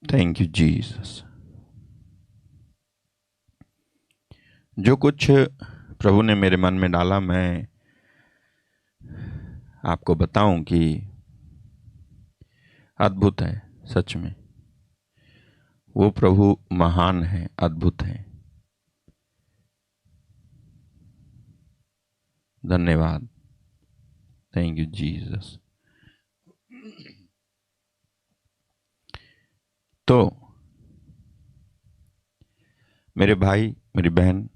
Thank you Jesus. जो कुछ प्रभु ने मेरे मन में डाला, मैं आपको बताऊं कि अद्भुत है। सच में वो प्रभु महान है, अद्भुत है। धन्यवाद। Thank you Jesus. तो मेरे भाई, मेरी बहन,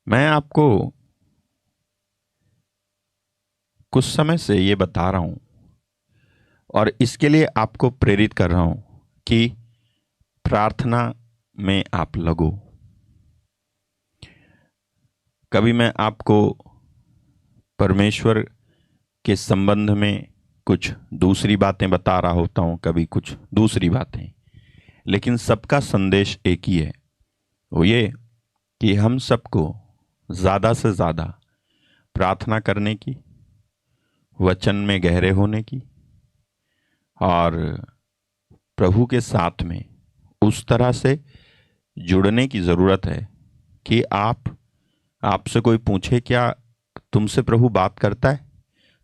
मैं आपको कुछ समय से ये बता रहा हूं और इसके लिए आपको प्रेरित कर रहा हूं कि प्रार्थना में आप लगो। कभी मैं आपको परमेश्वर के संबंध में कुछ दूसरी बातें बता रहा होता हूं, कभी कुछ दूसरी बातें, लेकिन सबका संदेश एक ही है। वो ये कि हम सबको ज़्यादा से ज़्यादा प्रार्थना करने की, वचन में गहरे होने की और प्रभु के साथ में उस तरह से जुड़ने की ज़रूरत है कि आपसे कोई पूछे क्या तुमसे प्रभु बात करता है,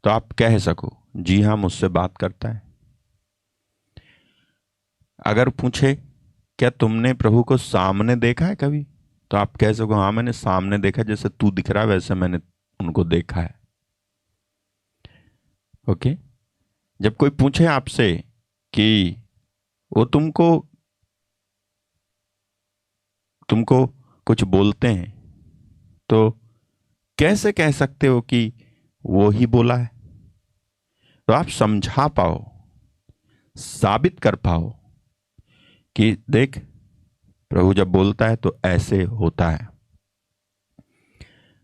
तो आप कह सको जी हाँ, मुझसे बात करता है। अगर पूछे क्या तुमने प्रभु को सामने देखा है कभी, तो आप कह सको हाँ, मैंने सामने देखा, जैसे तू दिख रहा है वैसे मैंने उनको देखा है। ओके। जब कोई पूछे आपसे कि वो तुमको तुमको कुछ बोलते हैं, तो कैसे कह सकते हो कि वो ही बोला है? तो आप समझा पाओ, साबित कर पाओ कि देख, प्रभु जब बोलता है तो ऐसे होता है।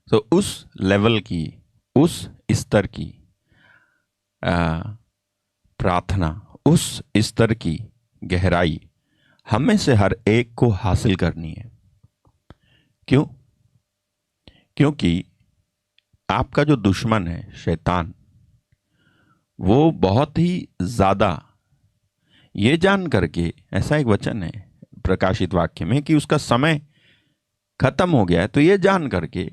तो उस लेवल की, उस स्तर की प्रार्थना, उस स्तर की गहराई हमें से हर एक को हासिल करनी है। क्यों? क्योंकि आपका जो दुश्मन है शैतान, वो बहुत ही ज्यादा, ये जान करके, ऐसा एक वचन है प्रकाशित वाक्य में कि उसका समय खत्म हो गया है, तो ये जान करके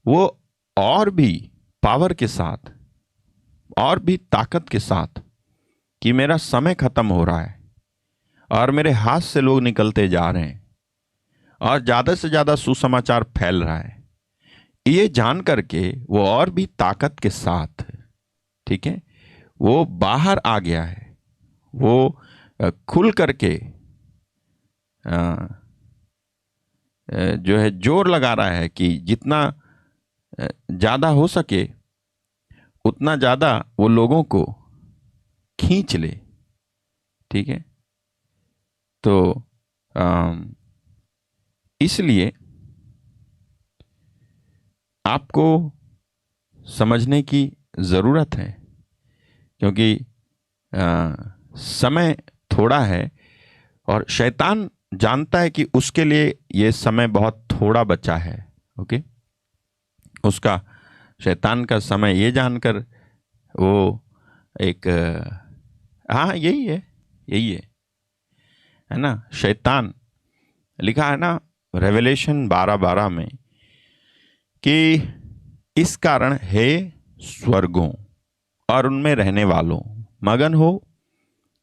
वो और भी पावर के साथ, और भी ताकत के साथ कि मेरा समय खत्म हो रहा है और मेरे हाथ से लोग निकलते जा रहे हैं और ज्यादा से ज्यादा सुसमाचार फैल रहा है, ये जान करके वो और भी ताकत के साथ, ठीक है, वो बाहर आ गया है। वो खुल करके जो है जोर लगा रहा है कि जितना ज्यादा हो सके उतना ज्यादा वो लोगों को खींच ले। ठीक है। तो इसलिए आपको समझने की जरूरत है, क्योंकि समय थोड़ा है और शैतान जानता है कि उसके लिए ये समय बहुत थोड़ा बचा है। ओके। उसका, शैतान का समय ये जानकर वो एक हाँ, यही है, यही है ना। शैतान, लिखा है ना रेवलेशन 12:12 में कि इस कारण हे स्वर्गों और उनमें रहने वालों मगन हो,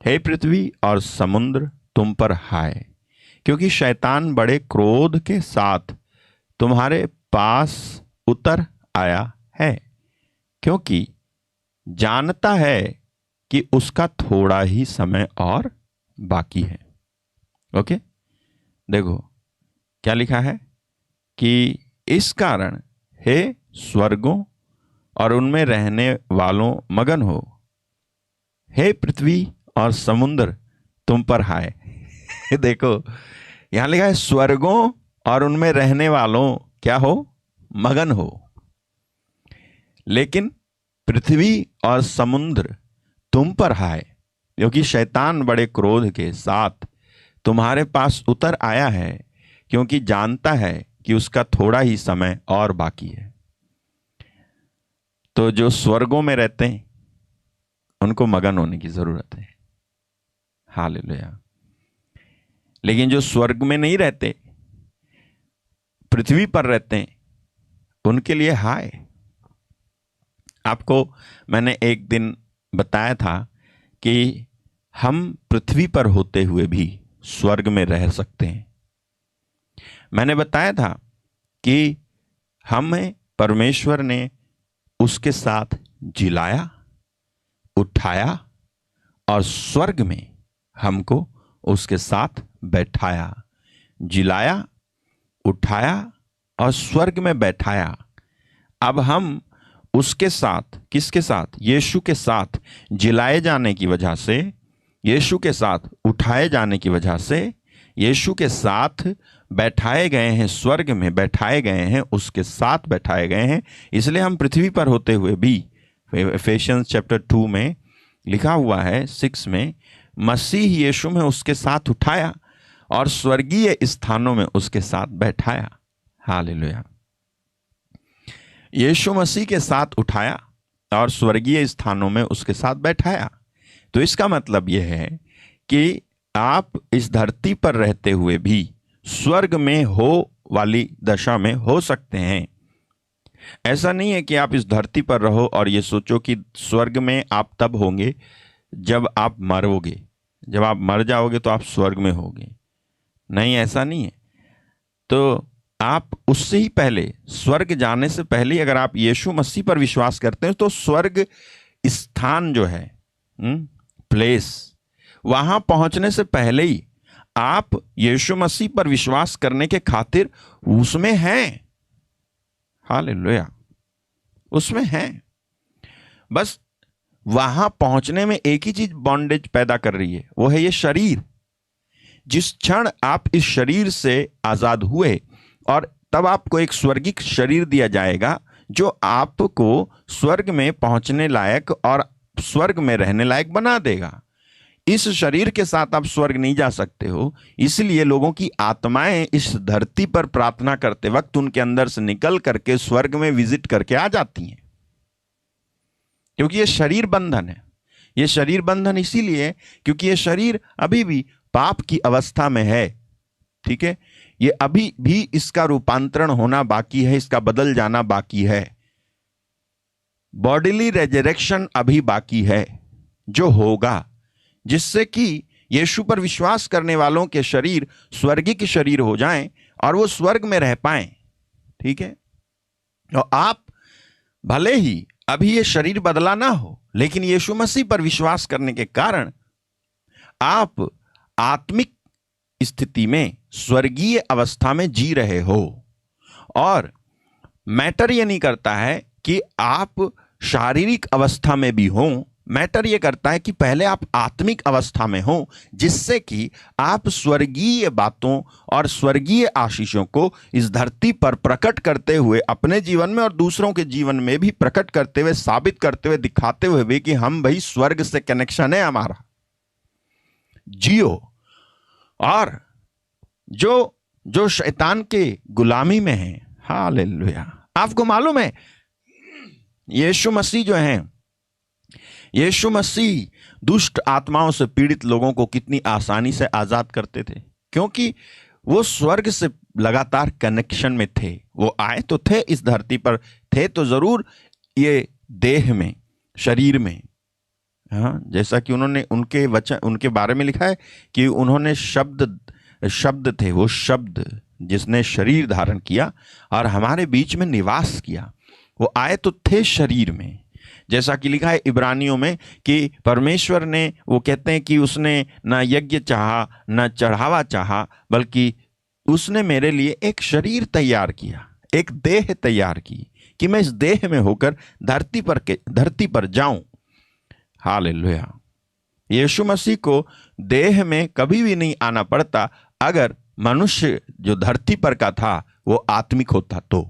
हे पृथ्वी और समुद्र तुम पर हाय, क्योंकि शैतान बड़े क्रोध के साथ तुम्हारे पास उतर आया है, क्योंकि जानता है कि उसका थोड़ा ही समय और बाकी है। ओके। देखो क्या लिखा है कि इस कारण हे स्वर्गों और उनमें रहने वालों मगन हो, हे पृथ्वी और समुद्र तुम पर हाय। देखो यहां लिखा है स्वर्गों और उनमें रहने वालों क्या हो, मगन हो, लेकिन पृथ्वी और समुद्र तुम पर हाय, क्योंकि शैतान बड़े क्रोध के साथ तुम्हारे पास उतर आया है, क्योंकि जानता है कि उसका थोड़ा ही समय और बाकी है। तो जो स्वर्गों में रहते हैं उनको मगन होने की जरूरत है। हालेलुया। लेकिन जो स्वर्ग में नहीं रहते, पृथ्वी पर रहते हैं, उनके लिए हाय। आपको मैंने एक दिन बताया था कि हम पृथ्वी पर होते हुए भी स्वर्ग में रह सकते हैं। मैंने बताया था कि हमें परमेश्वर ने उसके साथ जिलाया, उठाया और स्वर्ग में हमको उसके साथ बैठाया। जिलाया, उठाया और स्वर्ग में बैठाया। अब हम उसके साथ, किसके साथ? यीशु के साथ जिलाए जाने की वजह से, यीशु के साथ उठाए जाने की वजह से, यीशु के साथ बैठाए गए हैं, स्वर्ग में बैठाए गए हैं, उसके साथ बैठाए गए हैं। इसलिए हम पृथ्वी पर होते हुए भी, एफेसियंस चैप्टर 2 में लिखा हुआ है 6 में, मसीह यीशु में उसके साथ उठाया और स्वर्गीय स्थानों में उसके साथ बैठाया। हालेलुया। यीशु मसीह के साथ उठाया और स्वर्गीय स्थानों में उसके साथ बैठाया। तो इसका मतलब यह है कि आप इस धरती पर रहते हुए भी स्वर्ग में हो वाली दशा में हो सकते हैं। ऐसा नहीं है कि आप इस धरती पर रहो और ये सोचो कि स्वर्ग में आप तब होंगे जब आप मरोगे, जब आप मर जाओगे तो आप स्वर्ग में होगे। नहीं, ऐसा नहीं है। तो आप उससे ही पहले, स्वर्ग जाने से पहले अगर आप यीशु मसीह पर विश्वास करते हैं तो स्वर्ग स्थान जो है, प्लेस, वहां पहुंचने से पहले ही आप यीशु मसीह पर विश्वास करने के खातिर उसमें हैं। हालेलुया, उसमें हैं। बस वहां पहुंचने में एक ही चीज बॉन्डेज पैदा कर रही है, वो है ये शरीर। जिस क्षण आप इस शरीर से आजाद हुए और तब आपको एक स्वर्गिक शरीर दिया जाएगा जो आपको स्वर्ग में पहुंचने लायक और स्वर्ग में रहने लायक बना देगा। इस शरीर के साथ आप स्वर्ग नहीं जा सकते हो, इसलिए लोगों की आत्माएं इस धरती पर प्रार्थना करते वक्त उनके अंदर से निकल करके स्वर्ग में विजिट करके आ जाती हैं, क्योंकि ये शरीर बंधन है। ये शरीर बंधन इसीलिए क्योंकि ये शरीर अभी भी पाप की अवस्था में है। ठीक है, ये अभी भी इसका रूपांतरण होना बाकी है, इसका बदल जाना बाकी है। बॉडीली रेजरेक्शन अभी बाकी है जो होगा, जिससे कि यीशु पर विश्वास करने वालों के शरीर स्वर्गिक शरीर हो जाएं और वो स्वर्ग में रह पाएं। ठीक है, और आप भले ही अभी ये शरीर बदला ना हो, लेकिन यीशु मसीह पर विश्वास करने के कारण आप आत्मिक स्थिति में स्वर्गीय अवस्था में जी रहे हो। और मैटर ये नहीं करता है कि आप शारीरिक अवस्था में भी हो, मैटर ये करता है कि पहले आप आत्मिक अवस्था में हो, जिससे कि आप स्वर्गीय बातों और स्वर्गीय आशीषों को इस धरती पर प्रकट करते हुए अपने जीवन में और दूसरों के जीवन में भी प्रकट करते हुए, साबित करते हुए, दिखाते हुए भी कि हम भाई स्वर्ग से कनेक्शन है हमारा, जियो। और जो शैतान के गुलामी में है, हालेलुया। आपको मालूम है यीशु मसीह जो है, यीशु मसीह दुष्ट आत्माओं से पीड़ित लोगों को कितनी आसानी से आजाद करते थे, क्योंकि वो स्वर्ग से लगातार कनेक्शन में थे। वो आए तो थे, इस धरती पर थे तो जरूर ये देह में, शरीर में। हाँ, जैसा कि उन्होंने उनके वचन, उनके बारे में लिखा है कि उन्होंने शब्द थे, वो शब्द जिसने शरीर धारण किया और हमारे बीच में निवास किया। वो आए तो थे शरीर में, जैसा कि लिखा है इब्रानियों में कि परमेश्वर ने, वो कहते हैं कि उसने ना यज्ञ चाहा ना चढ़ावा चाहा, बल्कि उसने मेरे लिए एक शरीर तैयार किया, एक देह तैयार की कि मैं इस देह में होकर धरती पर जाऊं। हालेलुया। यीशु मसीह को देह में कभी भी नहीं आना पड़ता अगर मनुष्य जो धरती पर का था वो आत्मिक होता तो।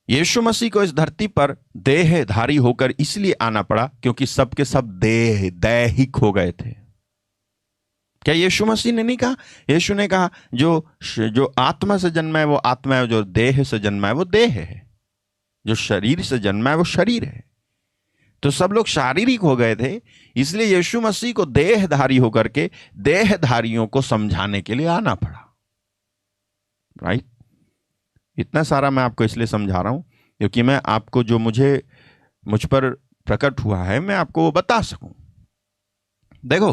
यीशु मसीह को इस धरती पर देहधारी होकर इसलिए आना पड़ा क्योंकि सबके सब दैहिक हो गए थे। क्या यीशु मसीह ने नहीं कहा? यीशु ने कहा जो आत्मा से जन्मा है वो आत्मा है, जो देह से जन्मा है वो देह है, जो शरीर से जन्मा है वो शरीर है। तो सब लोग शारीरिक हो गए थे, इसलिए यीशु मसीह को देहधारी होकर के देहधारियों को समझाने के लिए आना पड़ा। राइट? इतना सारा मैं आपको इसलिए समझा रहा हूं क्योंकि मैं आपको जो मुझ पर प्रकट हुआ है मैं आपको वो बता सकूं। देखो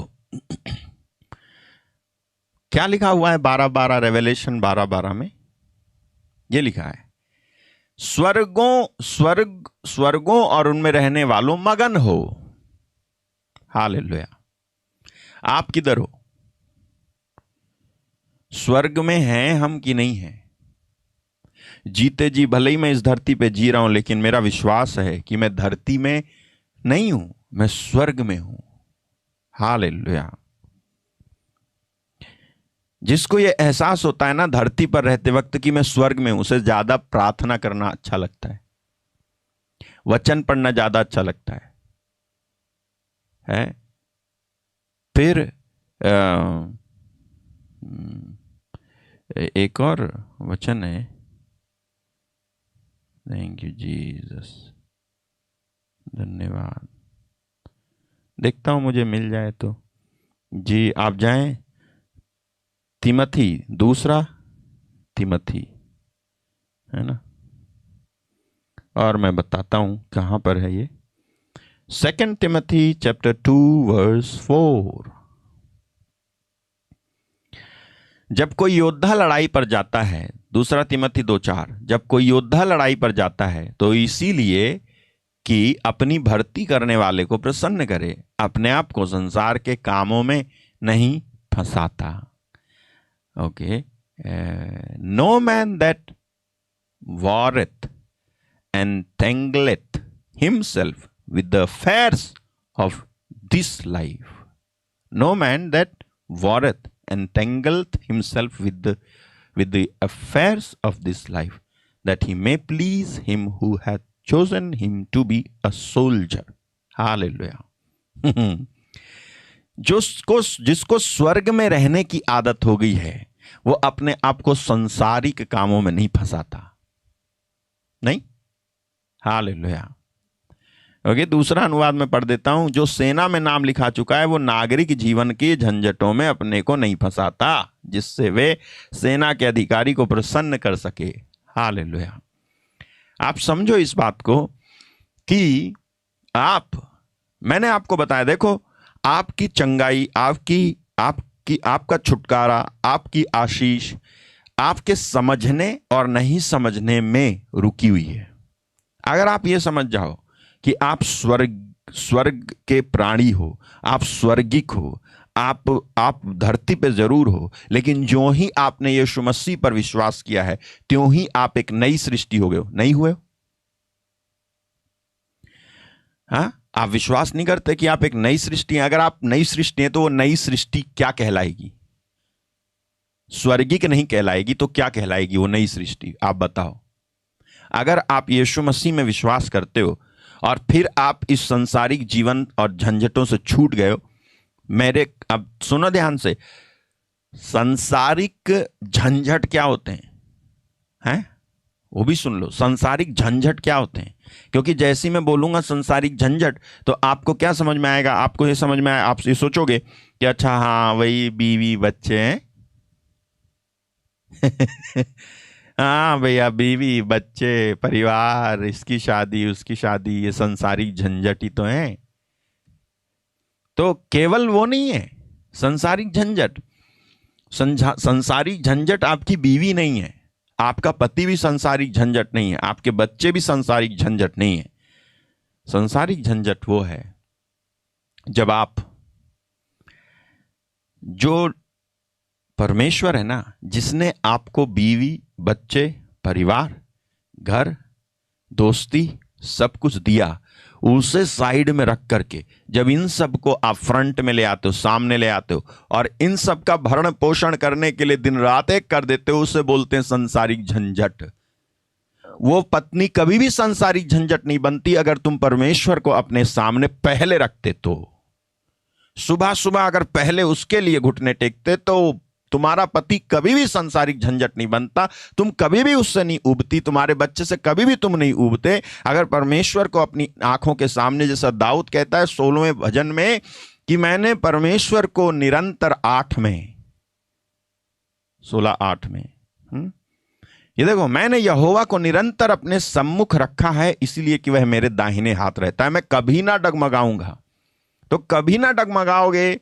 क्या लिखा हुआ है 12:12 रेवलेशन 12:12 में, ये लिखा है, स्वर्गों और उनमें रहने वालों मगन हो। हालेलुया। आप किधर हो? स्वर्ग में हैं हम कि नहीं हैं? जीते जी भले ही मैं इस धरती पे जी रहा हूं, लेकिन मेरा विश्वास है कि मैं धरती में नहीं हूं, मैं स्वर्ग में हूं। हालेलुया। जिसको ये एहसास होता है ना धरती पर रहते वक्त कि मैं स्वर्ग में हूं, उसे ज्यादा प्रार्थना करना अच्छा लगता है, वचन पढ़ना ज्यादा अच्छा लगता है? फिर एक और वचन है, थैंक यू जीसस, धन्यवाद, देखता हूं मुझे मिल जाए तो। जी आप जाएं, तिमथी, दूसरा तिमथी, है ना, और मैं बताता हूं कहां पर है ये। 2 तिमथी चैप्टर 2 वर्स 4। जब कोई योद्धा लड़ाई पर जाता है, 2 तिमथी 2:4, जब कोई योद्धा लड़ाई पर जाता है तो इसीलिए कि अपनी भर्ती करने वाले को प्रसन्न करे, अपने आप को संसार के कामों में नहीं फंसाता। Okay, no man that warreth entangleth himself with the affairs of this life. No man that warreth entangleth himself with the affairs of this life, that he may please him who hath chosen him to be a soldier. Hallelujah. जिसको स्वर्ग में रहने की आदत हो गई है, वो अपने आप को संसारिक कामों में नहीं फंसाता। नहीं? हालेलुया। ओके, दूसरा अनुवाद में पढ़ देता हूं। जो सेना में नाम लिखा चुका है वो नागरिक जीवन के झंझटों में अपने को नहीं फंसाता, जिससे वे सेना के अधिकारी को प्रसन्न कर सके। हालेलुया। आप समझो इस बात को कि मैंने आपको बताया, देखो आपकी चंगाई, आपका छुटकारा, आपकी आशीष आपके समझने और नहीं समझने में रुकी हुई है। अगर आप ये समझ जाओ कि आप स्वर्ग के प्राणी हो, आप स्वर्गिक हो, आप धरती पे जरूर हो, लेकिन जो ही आपने यीशु मसीह पर विश्वास किया है त्यों ही आप एक नई सृष्टि हो गए हो। नहीं हुए हो? हाँ, आप विश्वास नहीं करते कि आप एक नई सृष्टि हैं? अगर आप नई सृष्टि हैं तो वो नई सृष्टि क्या कहलाएगी? स्वर्गिक नहीं कहलाएगी तो क्या कहलाएगी वो नई सृष्टि? आप बताओ। अगर आप यीशु मसीह में विश्वास करते हो और फिर आप इस संसारिक जीवन और झंझटों से छूट गए हो, अब सुनो ध्यान से, संसारिक झंझट क्या होते हैं? वो भी सुन लो, संसारिक झंझट क्या होते हैं। क्योंकि जैसे मैं बोलूंगा संसारिक झंझट तो आपको क्या समझ में आएगा? आपको ये समझ में आए, आप ये सोचोगे कि अच्छा हाँ वही बीवी बच्चे हैं। हाँ भैया, बीवी बच्चे परिवार, इसकी शादी उसकी शादी, ये संसारिक झंझट ही तो है। तो केवल वो नहीं है संसारिक झंझट। संसारिक झंझट आपकी बीवी नहीं है, आपका पति भी संसारिक झंझट नहीं है, आपके बच्चे भी संसारिक झंझट नहीं है। संसारिक झंझट वो है जब जो परमेश्वर है ना, जिसने आपको बीवी बच्चे परिवार घर दोस्ती सब कुछ दिया, उसे साइड में रख करके जब इन सब को आप फ्रंट में ले आते हो, सामने ले आते हो और इन सब का भरण पोषण करने के लिए दिन रात एक कर देते हो, उसे बोलते हैं संसारिक झंझट। वो पत्नी कभी भी संसारिक झंझट नहीं बनती अगर तुम परमेश्वर को अपने सामने पहले रखते तो। सुबह सुबह अगर पहले उसके लिए घुटने टेकते तो तुम्हारा पति कभी भी सांसारिक झंझट नहीं बनता, तुम कभी भी उससे नहीं उबती, तुम्हारे बच्चे से कभी भी तुम नहीं उबते, अगर परमेश्वर को अपनी आंखों के सामने, जैसा दाऊद कहता है 16वें भजन में कि मैंने परमेश्वर को निरंतर 8 में 16:8 में ये देखो, मैंने यहोवा को निरंतर अपने सम्मुख रखा है, इसलिए कि वह मेरे दाहिने हाथ रहता है, मैं कभी ना डगमगाऊंगा। तो कभी ना डगमगाओगे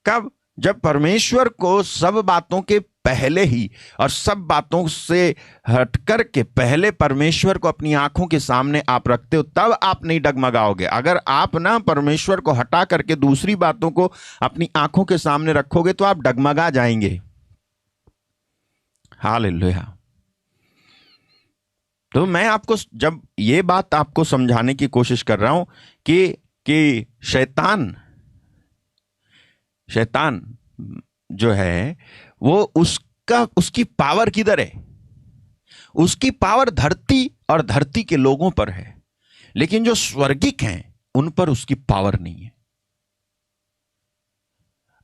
कब? जब परमेश्वर को सब बातों के पहले ही और सब बातों से हटकर के पहले परमेश्वर को अपनी आंखों के सामने आप रखते हो, तब आप नहीं डगमगाओगे। अगर आप ना परमेश्वर को हटा करके दूसरी बातों को अपनी आंखों के सामने रखोगे तो आप डगमगा जाएंगे। हालेलुया। तो मैं आपको जब ये बात आपको समझाने की कोशिश कर रहा हूं कि शैतान जो है वो उसकी पावर किधर है? उसकी पावर धरती और धरती के लोगों पर है, लेकिन जो स्वर्गिक हैं उन पर उसकी पावर नहीं है।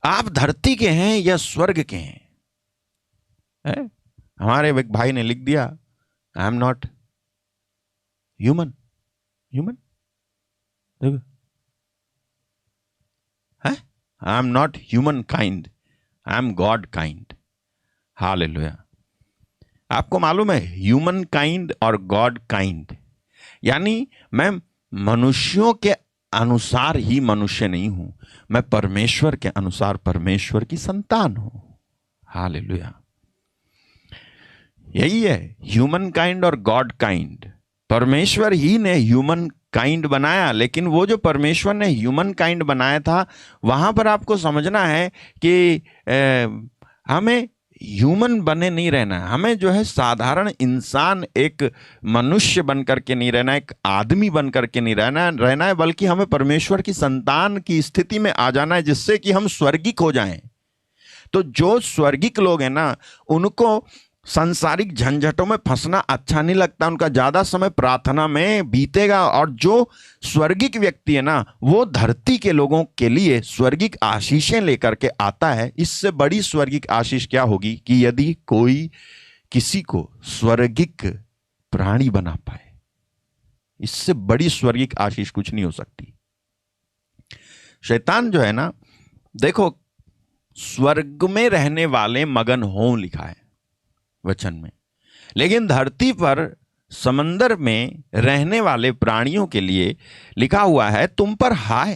आप धरती के हैं या स्वर्ग के हैं? हमारे एक भाई ने लिख दिया, आई am not human. I am not human kind, I am God kind. Hallelujah. आपको मालूम है ह्यूमन काइंड और गॉड काइंड, यानी मैं मनुष्यों के अनुसार ही मनुष्य नहीं हूं, मैं परमेश्वर के अनुसार परमेश्वर की संतान हूं। हालेलुया। यही है ह्यूमन काइंड और गॉड काइंड। परमेश्वर ही ने ह्यूमन काइंड बनाया, लेकिन वो जो परमेश्वर ने ह्यूमन काइंड बनाया था वहां पर आपको समझना है कि हमें ह्यूमन बने नहीं रहना है, हमें जो है साधारण इंसान, एक मनुष्य बन करके नहीं रहना, एक आदमी बन करके नहीं रहना है, बल्कि हमें परमेश्वर की संतान की स्थिति में आ जाना है, जिससे कि हम स्वर्गिक हो जाएं। तो जो स्वर्गिक लोग हैं ना, उनको सांसारिक झंझटों में फंसना अच्छा नहीं लगता, उनका ज्यादा समय प्रार्थना में बीतेगा। और जो स्वर्गिक व्यक्ति है ना, वो धरती के लोगों के लिए स्वर्गिक आशीषें लेकर के आता है। इससे बड़ी स्वर्गिक आशीष क्या होगी कि यदि कोई किसी को स्वर्गिक प्राणी बना पाए, इससे बड़ी स्वर्गिक आशीष कुछ नहीं हो सकती। शैतान जो है ना, देखो, स्वर्ग में रहने वाले मगन हों लिखा है वचन में, लेकिन धरती पर समंदर में रहने वाले प्राणियों के लिए लिखा हुआ है तुम पर हाय।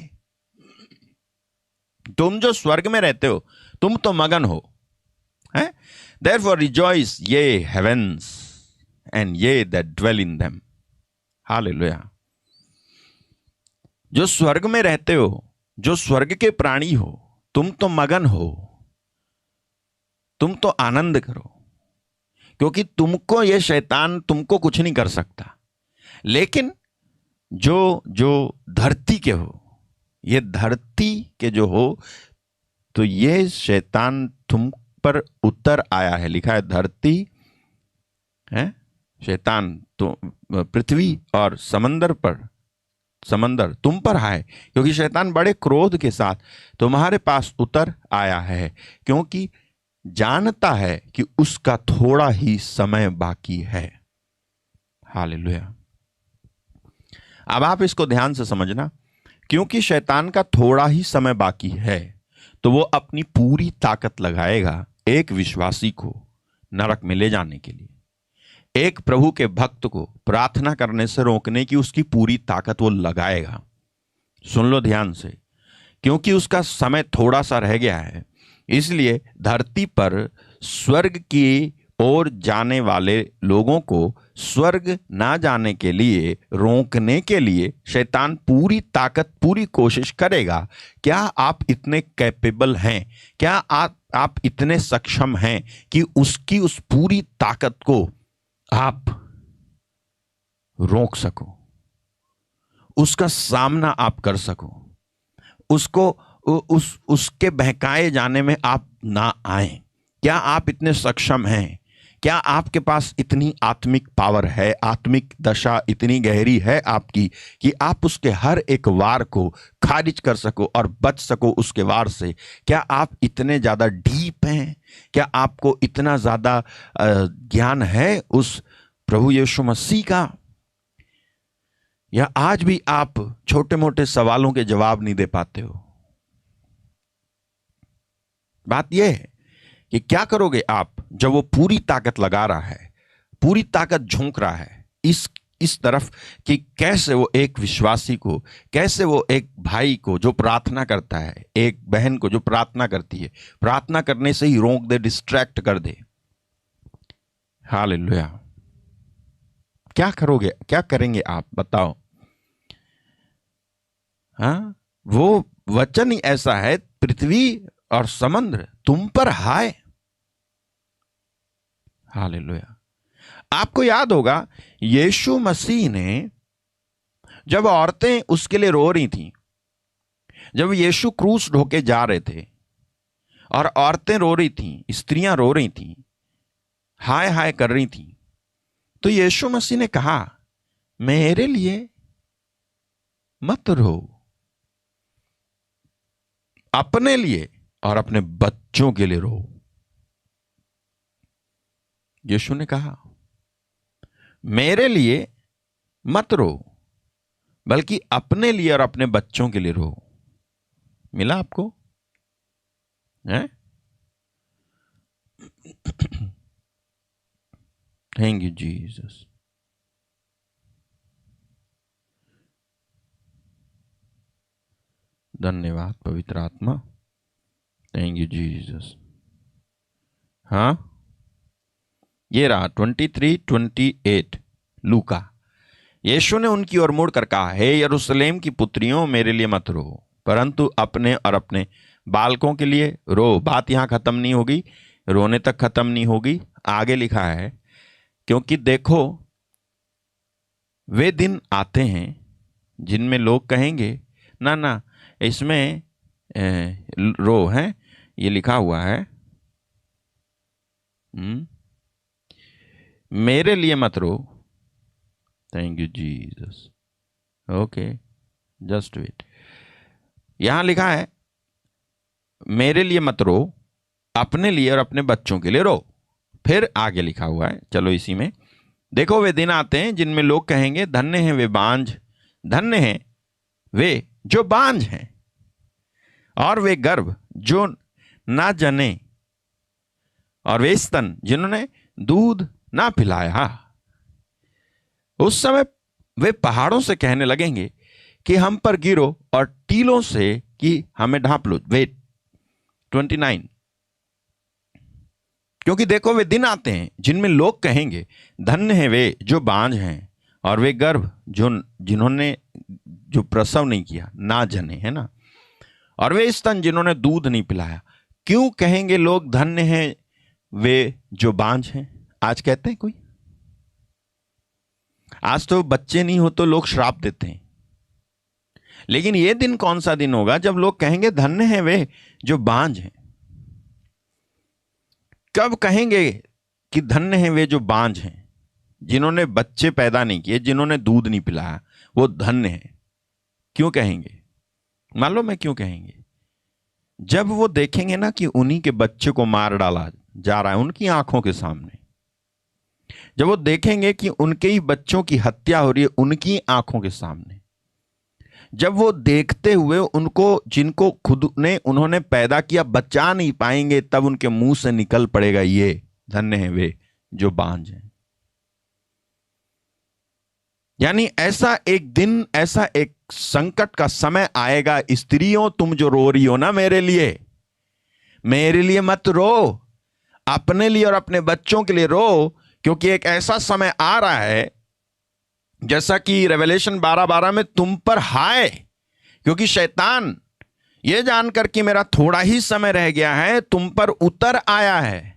तुम जो स्वर्ग में रहते हो तुम तो मगन हो, हैं? Therefore rejoice ye heavens and ye that dwell in them। Hallelujah. जो स्वर्ग में रहते हो, जो स्वर्ग के प्राणी हो, तुम तो मगन हो, तुम तो आनंद करो, क्योंकि तुमको ये शैतान तुमको कुछ नहीं कर सकता। लेकिन जो धरती के हो, ये धरती के जो हो, तो ये शैतान तुम पर उतर आया है। लिखा है धरती है, शैतान तो पृथ्वी और समंदर तुम पर है, क्योंकि शैतान बड़े क्रोध के साथ तुम्हारे पास उतर आया है, क्योंकि जानता है कि उसका थोड़ा ही समय बाकी है। हालेलुया। अब आप इसको ध्यान से समझना, क्योंकि शैतान का थोड़ा ही समय बाकी है, तो वो अपनी पूरी ताकत लगाएगा एक विश्वासी को नरक में ले जाने के लिए, एक प्रभु के भक्त को प्रार्थना करने से रोकने की उसकी पूरी ताकत वो लगाएगा। सुन लो ध्यान से, क्योंकि उसका समय थोड़ा सा रह गया है, इसलिए धरती पर स्वर्ग की ओर जाने वाले लोगों को स्वर्ग ना जाने के लिए, रोकने के लिए शैतान पूरी ताकत, पूरी कोशिश करेगा। क्या आप इतने कैपेबल हैं? क्या आप इतने सक्षम हैं कि उसकी उस पूरी ताकत को आप रोक सको, उसका सामना आप कर सको, उसको उसके बहकाए जाने में आप ना आए? क्या आप इतने सक्षम हैं क्या आपके पास इतनी आत्मिक पावर है, आत्मिक दशा इतनी गहरी है आपकी कि आप उसके हर एक वार को खारिज कर सको और बच सको उसके वार से? क्या आप इतने ज्यादा डीप हैं? क्या आपको इतना ज्यादा ज्ञान है उस प्रभु यीशु मसीह का? या आज भी आप छोटे मोटे सवालों के जवाब नहीं दे पाते हो? बात यह है कि क्या करोगे आप जब वो पूरी ताकत लगा रहा है, पूरी ताकत झोंक रहा है इस तरफ कि कैसे वो एक विश्वासी को, कैसे वो एक भाई को जो प्रार्थना करता है, एक बहन को जो प्रार्थना करती है, प्रार्थना करने से ही रोक दे, डिस्ट्रैक्ट कर दे। हालेलुया। क्या करोगे, क्या करेंगे आप बताओ? हाँ, वो वचन ही ऐसा है, पृथ्वी और समुद्र तुम पर हाय। हालेलुया। आपको याद होगा यीशु मसीह ने, जब औरतें उसके लिए रो रही थीं, जब यीशु क्रूस ढोके जा रहे थे और औरतें रो रही थीं, स्त्रियां रो रही थीं, हाय हाय कर रही थीं, तो यीशु मसीह ने कहा, मेरे लिए मत रो, अपने लिए और अपने बच्चों के लिए रो। यीशु ने कहा, मेरे लिए मत रो, बल्कि अपने लिए और अपने बच्चों के लिए रो। मिला आपको? है? Thank you Jesus. धन्यवाद पवित्र आत्मा। Thank you Jesus. हाँ, ये रहा 23:28 लूका। यीशु ने उनकी ओर मुड़कर कहा, हे यरूशलेम की पुत्रियों, मेरे लिए मत रो, परंतु अपने और अपने बालकों के लिए रो। बात यहां खत्म नहीं होगी, रोने तक खत्म नहीं होगी। आगे लिखा है, क्योंकि देखो वे दिन आते हैं जिनमें लोग कहेंगे, ना ना, इसमें रो है, ये लिखा हुआ है, मेरे लिए मत रो। Thank you Jesus. Okay, just wait. यहां लिखा है, मेरे लिए मत रो, अपने लिए और अपने बच्चों के लिए रो। फिर आगे लिखा हुआ है, चलो इसी में, देखो वे दिन आते हैं जिनमें लोग कहेंगे, धन्य हैं वे बांझ, धन्य हैं वे जो बांझ हैं, और वे गर्भ जो ना जने, और वे स्तन जिन्होंने दूध ना पिलाया। उस समय वे पहाड़ों से कहने लगेंगे कि हम पर गिरो, और टीलों से कि हमें ढांप लो। वेट 29, क्योंकि देखो वे दिन आते हैं जिनमें लोग कहेंगे, धन्य हैं वे जो बांझ हैं, और वे गर्भ जो जिन्होंने जो प्रसव नहीं किया, ना जने, है ना, और वे स्तन जिन्होंने दूध नहीं पिलाया। क्यों कहेंगे लोग धन्य हैं वे जो बांझ हैं? आज कहते हैं कोई? आज तो बच्चे नहीं हो तो लोग श्राप देते हैं, लेकिन यह दिन कौन सा दिन होगा जब लोग कहेंगे धन्य हैं वे जो बांझ हैं? कब कहेंगे कि धन्य हैं वे जो बांझ हैं? जिन्होंने बच्चे पैदा नहीं किए, जिन्होंने दूध नहीं पिलाया, वो धन्य हैं। क्यों कहेंगे? मालूम है क्यों कहेंगे? जब वो देखेंगे ना कि उन्हीं के बच्चे को मार डाला जा रहा है उनकी आंखों के सामने, जब वो देखेंगे कि उनके ही बच्चों की हत्या हो रही है उनकी आंखों के सामने, जब वो देखते हुए उनको, जिनको खुद ने उन्होंने पैदा किया, बचा नहीं पाएंगे, तब उनके मुंह से निकल पड़ेगा, ये धन्य हैं वे जो बांझ हैं। यानी ऐसा एक दिन, ऐसा एक संकट का समय आएगा। स्त्रियों, तुम जो रो रही हो ना मेरे लिए मत रो, अपने लिए और अपने बच्चों के लिए रो, क्योंकि एक ऐसा समय आ रहा है, जैसा कि रेवलेशन 12:12 में, तुम पर हाय, क्योंकि शैतान यह जानकर कि मेरा थोड़ा ही समय रह गया है, तुम पर उतर आया है।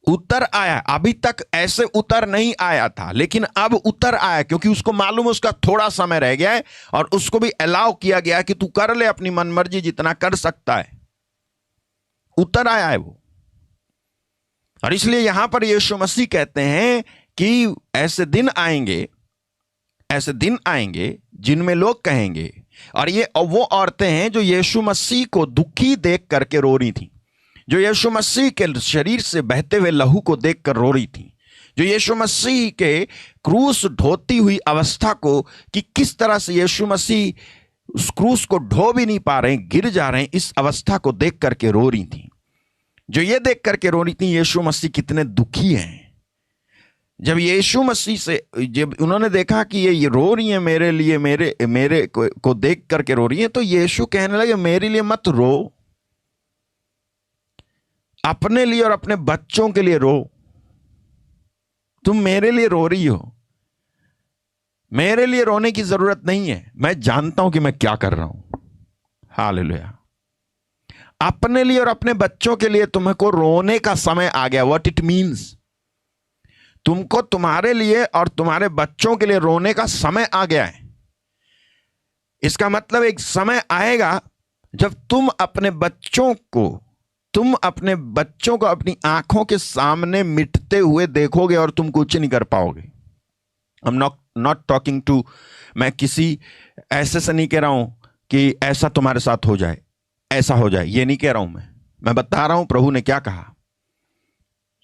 उतर आया, अभी तक ऐसे उतर नहीं आया था, लेकिन अब उतर आया, क्योंकि उसको मालूम है उसका थोड़ा समय रह गया है, और उसको भी अलाउ किया गया है कि तू कर ले अपनी मनमर्जी, जितना कर सकता है। उतर आया है वो। और इसलिए यहां पर यीशु मसीह कहते हैं कि ऐसे दिन आएंगे जिनमें लोग कहेंगे, और ये वो औरतें हैं जो यीशु मसीह को दुखी देख करके रो रही थी, जो यीशु मसीह के शरीर से बहते हुए लहू को देखकर रो रही थी, जो यीशु मसीह के क्रूस ढोती हुई अवस्था को, कि किस तरह से यीशु मसीह उस क्रूस को ढो भी नहीं पा रहे, गिर जा रहे हैं, इस अवस्था को देख करके रो रही थी, जो ये देख करके रो रही थी यीशु मसीह कितने दुखी हैं। जब यीशु मसीह से जब उन्होंने देखा कि ये रो रही है मेरे लिए, मेरे को देख करके रो रही है, तो यीशु कहने लगे मेरे लिए मत रो, अपने लिए और अपने बच्चों के लिए रो। तुम मेरे लिए रो रही हो, मेरे लिए रोने की जरूरत नहीं है, मैं जानता हूं कि मैं क्या कर रहा हूं। हालेलुया। अपने लिए और अपने बच्चों के लिए तुमको रोने का समय आ गया। व्हाट इट मीन्स, तुमको तुम्हारे लिए और तुम्हारे बच्चों के लिए रोने का समय आ गया है। इसका मतलब एक समय आएगा जब तुम अपने बच्चों को अपनी आंखों के सामने मिटते हुए देखोगे और तुम कुछ नहीं कर पाओगे। I am not talking to, मैं किसी ऐसे से नहीं कह रहा हूं कि ऐसा तुम्हारे साथ हो जाए, ऐसा हो जाए, ये नहीं कह रहा हूं मैं बता रहा हूं प्रभु ने क्या कहा।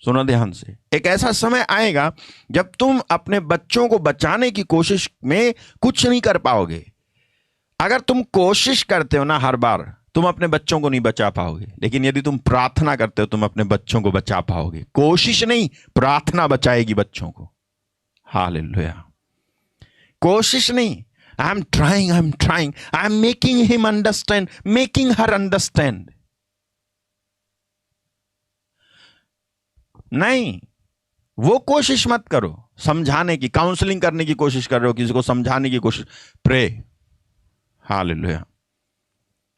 सुनो ध्यान से, एक ऐसा समय आएगा जब तुम अपने बच्चों को बचाने की कोशिश में कुछ नहीं कर पाओगे। अगर तुम कोशिश करते हो ना, हर बार तुम अपने बच्चों को नहीं बचा पाओगे, लेकिन यदि तुम प्रार्थना करते हो तुम अपने बच्चों को बचा पाओगे। कोशिश नहीं, प्रार्थना बचाएगी बच्चों को। हालेलुया। कोशिश नहीं, I am trying, I am making him understand, making her understand. नहीं, वो कोशिश मत करो समझाने की, काउंसलिंग करने की कोशिश कर रहे हो, किसी को समझाने की कोशिश। Pray. Hallelujah.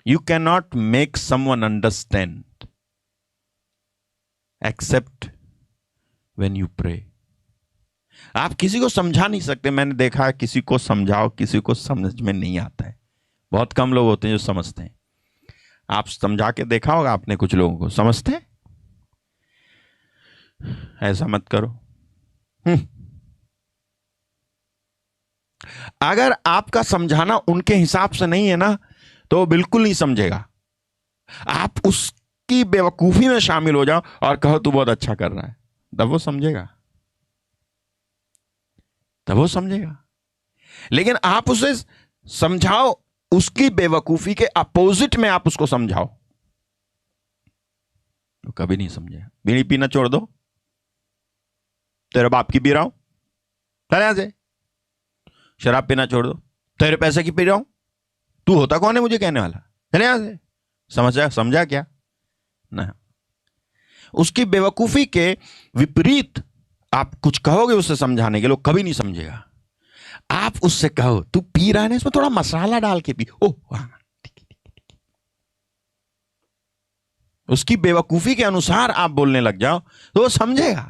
You cannot make someone understand except when you pray. आप किसी को समझा नहीं सकते। मैंने देखा है किसी को समझाओ, किसी को समझ में नहीं आता है। बहुत कम लोग होते हैं जो समझते हैं। आप समझा के देखा होगा आपने कुछ लोगों को, समझते हैं? ऐसा मत करो। अगर आपका समझाना उनके हिसाब से नहीं है ना, तो वो बिल्कुल नहीं समझेगा। आप उसकी बेवकूफी में शामिल हो जाओ और कहो तू बहुत अच्छा कर रहा है, तब वो समझेगा, लेकिन आप उसे समझाओ, उसकी बेवकूफी के अपोजिट में आप उसको समझाओ, तो कभी नहीं समझेगा। बीड़ी पीना छोड़ दो, तेरे बाप की पी रहा हूं, चले यहां से। शराब पीना छोड़ दो, तेरे पैसे की पी रहा हूं, तू होता कौन है मुझे कहने वाला, चले यहां से। समझा क्या? ना, उसकी बेवकूफी के विपरीत आप कुछ कहोगे उसे समझाने के लिए, कभी नहीं समझेगा। आप उससे कहो तू पी रहा है ना, इसमें थोड़ा मसाला डाल के पी। ओह हाँ, उसकी बेवकूफी के अनुसार आप बोलने लग जाओ तो वो समझेगा।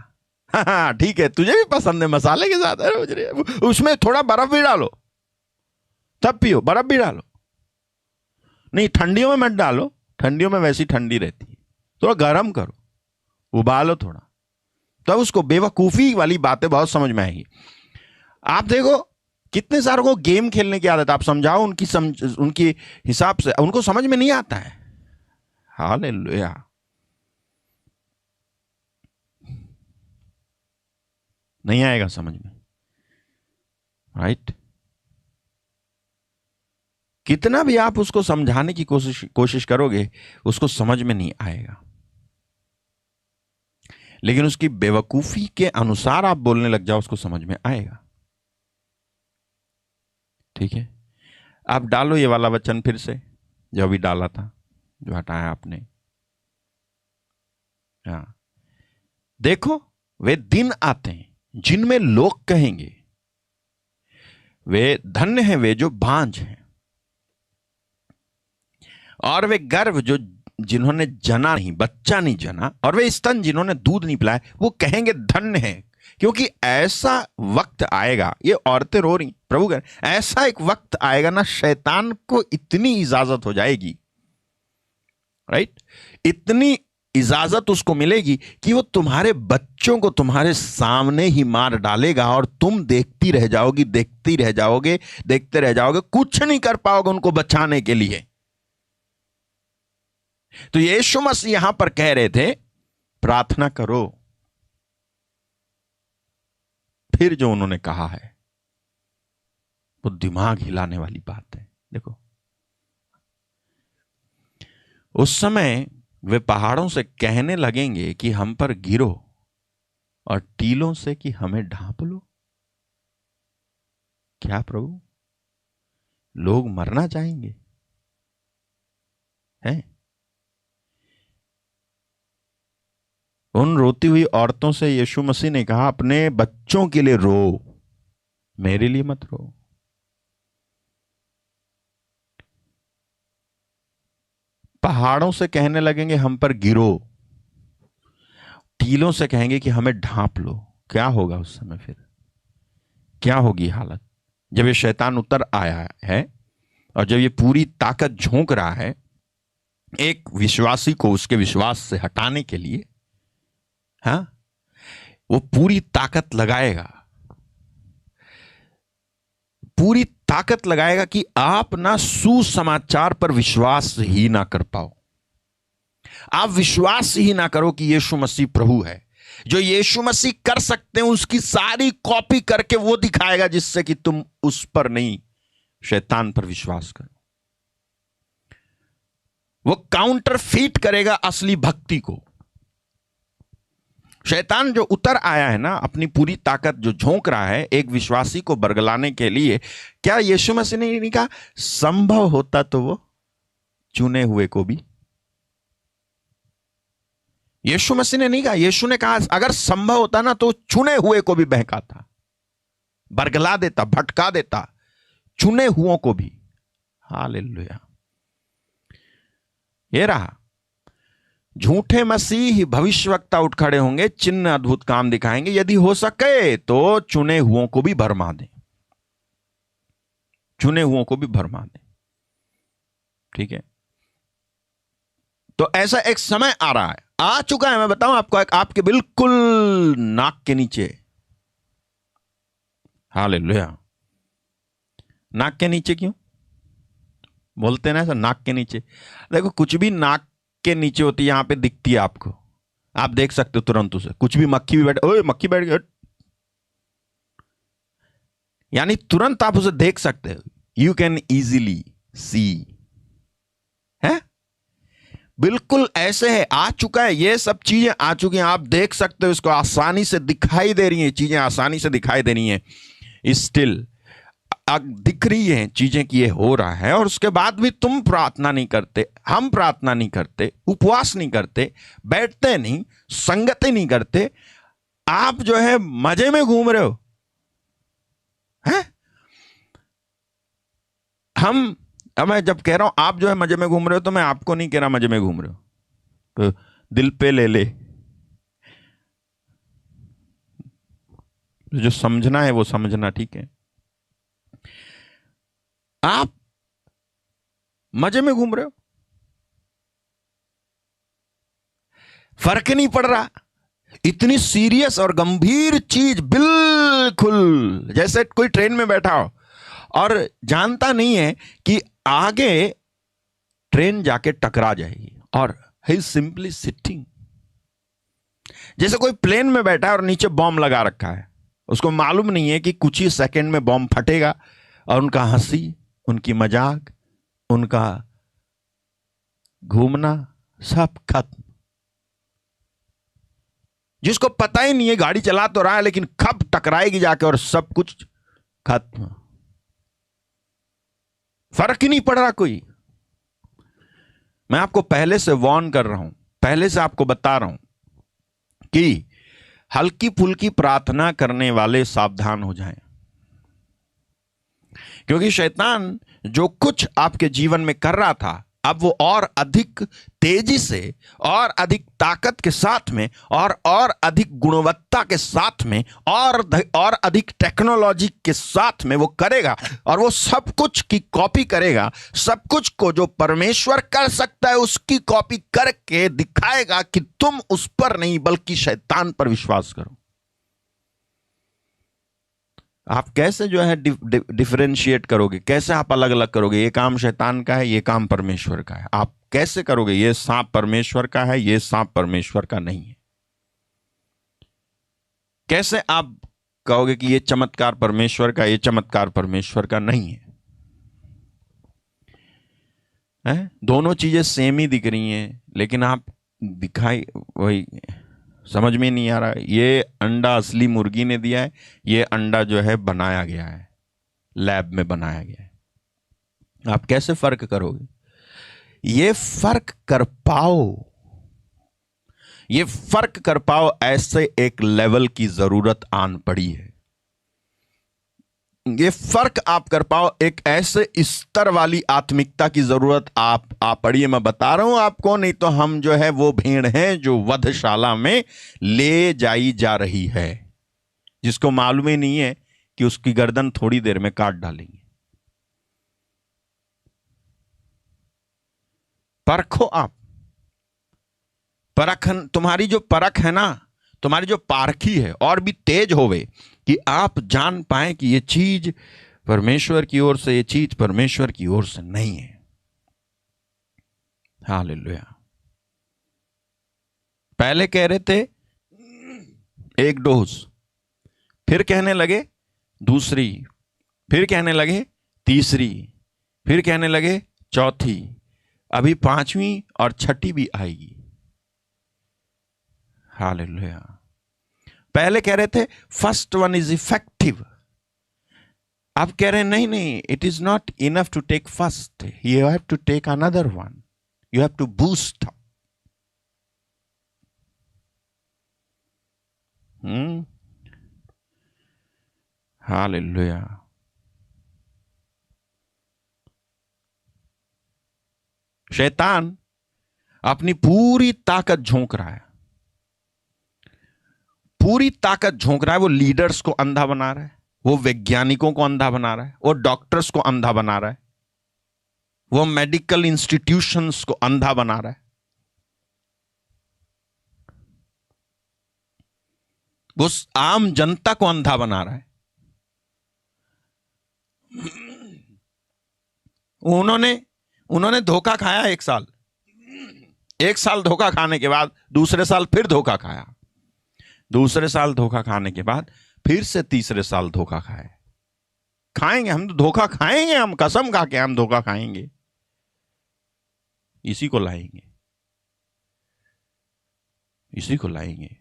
हाँ ठीक है, तुझे भी पसंद है मसाले के साथ, अरे उसमें थोड़ा बर्फ भी डालो तब पियो, बर्फ भी डालो। नहीं, ठंडियों में मत डालो, ठंडियों में वैसी ठंडी रहती है, थोड़ा गर्म करो, उबालो थोड़ा, तब उसको बेवकूफी वाली बातें बहुत समझ में आएगी। आप देखो कितने सारों को गेम खेलने की आदत, आप समझाओ उनकी हिसाब से, उनको समझ में नहीं आता है। हालेलुया। नहीं आएगा समझ में, राइट? कितना भी आप उसको समझाने की कोशिश करोगे, उसको समझ में नहीं आएगा। लेकिन उसकी बेवकूफी के अनुसार आप बोलने लग जाओ, उसको समझ में आएगा। ठीक है, आप डालो ये वाला वचन फिर से, जो अभी डाला था, जो हटाया आपने। हाँ, देखो वे दिन आते हैं जिनमें लोग कहेंगे, वे धन्य हैं वे जो बांझ हैं, और वे गर्भ जो जिन्होंने जना नहीं, बच्चा नहीं जना, और वे स्तन जिन्होंने दूध नहीं पिलाया, वो कहेंगे धन्य है। क्योंकि ऐसा वक्त आएगा, ये औरतें रो रही, प्रभु कह रहे, ऐसा एक वक्त आएगा ना, शैतान को इतनी इजाजत हो जाएगी, राइट? इतनी इजाजत उसको मिलेगी कि वो तुम्हारे बच्चों को तुम्हारे सामने ही मार डालेगा और तुम देखती रह जाओगी, देखती रह जाओगे, देखते रह जाओगे, कुछ नहीं कर पाओगे उनको बचाने के लिए। तो यीशु मसीह यहां पर कह रहे थे प्रार्थना करो। फिर जो उन्होंने कहा है वो दिमाग हिलाने वाली बात है। देखो, उस समय वे पहाड़ों से कहने लगेंगे कि हम पर गिरो और टीलों से कि हमें ढांप लो। क्या प्रभु, लोग मरना चाहेंगे हैं? उन रोती हुई औरतों से यीशु मसीह ने कहा अपने बच्चों के लिए रो, मेरे लिए मत रो। पहाड़ों से कहने लगेंगे हम पर गिरो, टीलों से कहेंगे कि हमें ढांप लो। क्या होगा उस समय? फिर क्या होगी हालत जब ये शैतान उतर आया है और जब ये पूरी ताकत झोंक रहा है एक विश्वासी को उसके विश्वास से हटाने के लिए? हाँ, वो पूरी ताकत लगाएगा, पूरी ताकत लगाएगा कि आप ना सुसमाचार पर विश्वास ही ना कर पाओ। आप विश्वास ही ना करो कि यीशु मसीह प्रभु है। जो यीशु मसीह कर सकते हैं उसकी सारी कॉपी करके वो दिखाएगा, जिससे कि तुम उस पर नहीं, शैतान पर विश्वास करो। वो काउंटरफीट करेगा असली भक्ति को। शैतान जो उतर आया है ना, अपनी पूरी ताकत जो झोंक रहा है एक विश्वासी को बरगलाने के लिए, क्या यीशु मसीह ने नहीं कहा संभव होता तो वो चुने हुए को भी? यीशु मसीह ने नहीं कहा, यीशु ने कहा अगर संभव होता ना तो चुने हुए को भी बहकाता, बरगला देता, भटका देता, चुने हुओं को भी। हालेलुया। ये रहा, झूठे मसीह भविष्यवक्ता उठ खड़े होंगे, चिन्ह अद्भुत काम दिखाएंगे, यदि हो सके तो चुने हुओं को भी भरमा दें, चुने हुओं को भी भरमा दें। ठीक है, तो ऐसा एक समय आ रहा है, आ चुका है। मैं बताऊं आपको, एक आपके बिल्कुल नाक के नीचे। हालेलुया। नाक के नीचे क्यों बोलते हैं ना ऐसा, नाक के नीचे? देखो, कुछ भी नाक के नीचे होती है, यहां पे दिखती है आपको, आप देख सकते हो तुरंत उसे। कुछ भी, मक्खी भी बैठे, ओए मक्खी बैठ गई, यानी तुरंत आप उसे देख सकते हो। यू कैन इजीली सी है। बिल्कुल ऐसे है, आ चुका है, ये सब चीजें आ चुकी हैं, आप देख सकते हो इसको, आसानी से दिखाई दे रही हैं चीजें, आसानी से दिखाई दे रही हैं। स्टिल दिख रही हैं चीजें कि ये हो रहा है, और उसके बाद भी तुम प्रार्थना नहीं करते, हम प्रार्थना नहीं करते, उपवास नहीं करते, बैठते नहीं, संगति नहीं करते, आप जो है मजे में घूम रहे हो हैं? मैं जब कह रहा हूं आप जो है मजे में घूम रहे हो, तो मैं आपको नहीं कह रहा मजे में घूम रहे हो, तो दिल पे ले ले, जो समझना है वो समझना। ठीक है, आप मजे में घूम रहे हो, फर्क नहीं पड़ रहा। इतनी सीरियस और गंभीर चीज, बिल्कुल जैसे कोई ट्रेन में बैठा हो और जानता नहीं है कि आगे ट्रेन जाके टकरा जाएगी, और ही सिंपली सिटिंग। जैसे कोई प्लेन में बैठा है और नीचे बॉम्ब लगा रखा है, उसको मालूम नहीं है कि कुछ ही सेकंड में बॉम्ब फटेगा और उनका हंसी, उनकी मजाक, उनका घूमना सब खत्म। जिसको पता ही नहीं है, गाड़ी चला तो रहा है लेकिन कब टकराएगी जाके, और सब कुछ खत्म, फर्क ही नहीं पड़ रहा कोई। मैं आपको पहले से वार्न कर रहा हूं, पहले से आपको बता रहा हूं कि हल्की फुल्की प्रार्थना करने वाले सावधान हो जाएं, क्योंकि शैतान जो कुछ आपके जीवन में कर रहा था अब वो और अधिक तेजी से और अधिक ताकत के साथ में और अधिक गुणवत्ता के साथ में और अधिक टेक्नोलॉजी के साथ में वो करेगा, और वो सब कुछ की कॉपी करेगा। सब कुछ को जो परमेश्वर कर सकता है उसकी कॉपी करके दिखाएगा कि तुम उस पर नहीं बल्कि शैतान पर विश्वास करो। आप कैसे जो है डिफरेंशिएट करोगे, कैसे आप अलग अलग करोगे, ये काम शैतान का है, ये काम परमेश्वर का है? आप कैसे करोगे? ये सांप परमेश्वर का है, ये सांप परमेश्वर का नहीं है। कैसे आप कहोगे कि ये चमत्कार परमेश्वर का, ये चमत्कार परमेश्वर का नहीं है? दोनों चीजें सेम ही दिख रही हैं, लेकिन आप दिखाई वही समझ में नहीं आ रहा है। ये अंडा असली मुर्गी ने दिया है, ये अंडा जो है बनाया गया है, लैब में बनाया गया है। आप कैसे फर्क करोगे? ये फर्क कर पाओ, ये फर्क कर पाओ, ऐसे एक लेवल की जरूरत आन पड़ी है। ये फर्क आप कर पाओ, एक ऐसे स्तर वाली आत्मिकता की जरूरत आप पढ़िए। मैं बता रहा हूं आपको, नहीं तो हम जो है वो भेड़ हैं जो वधशाला में ले जाई जा रही है, जिसको मालूम ही नहीं है कि उसकी गर्दन थोड़ी देर में काट डालेंगे। परखो आप, परख, तुम्हारी जो परख है ना, तुम्हारी जो पारखी है और भी तेज होवे कि आप जान पाए कि ये चीज परमेश्वर की ओर से, ये चीज परमेश्वर की ओर से नहीं है। हालेलुया। पहले कह रहे थे एक डोज, फिर कहने लगे दूसरी, फिर कहने लगे तीसरी, फिर कहने लगे चौथी, अभी पांचवी और छठी भी आएगी। हालेलुया। पहले कह रहे थे फर्स्ट वन इज इफेक्टिव, अब कह रहे हैं नहीं नहीं, it is not enough to take first, you have to take another one, you have to boost. Hallelujah. शैतान अपनी पूरी ताकत झोंक रहा है, पूरी ताकत झोंक रहा है। वो लीडर्स को अंधा बना रहा है, वो वैज्ञानिकों को अंधा बना रहा है, वो डॉक्टर्स को अंधा बना रहा है, वो मेडिकल इंस्टीट्यूशंस को अंधा बना रहा है, वो आम जनता को अंधा बना रहा है। उन्होंने धोखा खाया एक साल धोखा खाने के बाद दूसरे साल फिर धोखा खाया, दूसरे साल धोखा खाने के बाद फिर से तीसरे साल धोखा खाए। खाएंगे हम तो, धोखा खाएंगे हम, कसम खा के हम धोखा खाएंगे। इसी को लाएंगे, इसी को लाएंगे,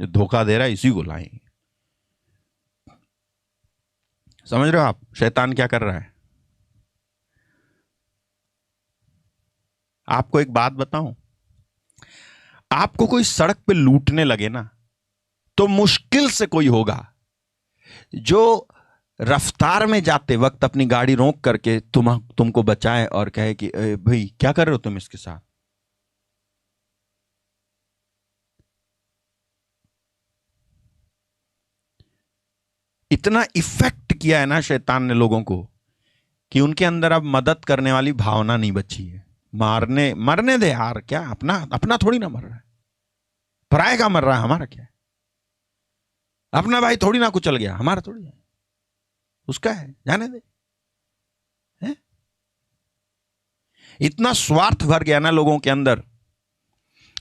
जो धोखा दे रहा है इसी को लाएंगे। समझ रहे हो आप शैतान क्या कर रहा है? आपको एक बात बताऊं, आपको कोई सड़क पे लूटने लगे ना, तो मुश्किल से कोई होगा जो रफ्तार में जाते वक्त अपनी गाड़ी रोक करके तुमको बचाए और कहे कि भाई क्या कर रहे हो तुम इसके साथ। इतना इफेक्ट किया है ना शैतान ने लोगों को कि उनके अंदर अब मदद करने वाली भावना नहीं बची है। मरने दे यार, क्या अपना थोड़ी ना मर रहा है, पराये का मर रहा है, हमारा क्या है? अपना भाई थोड़ी ना कुचल गया, हमारा थोड़ी है, उसका है, जाने दे। है? इतना स्वार्थ भर गया ना लोगों के अंदर।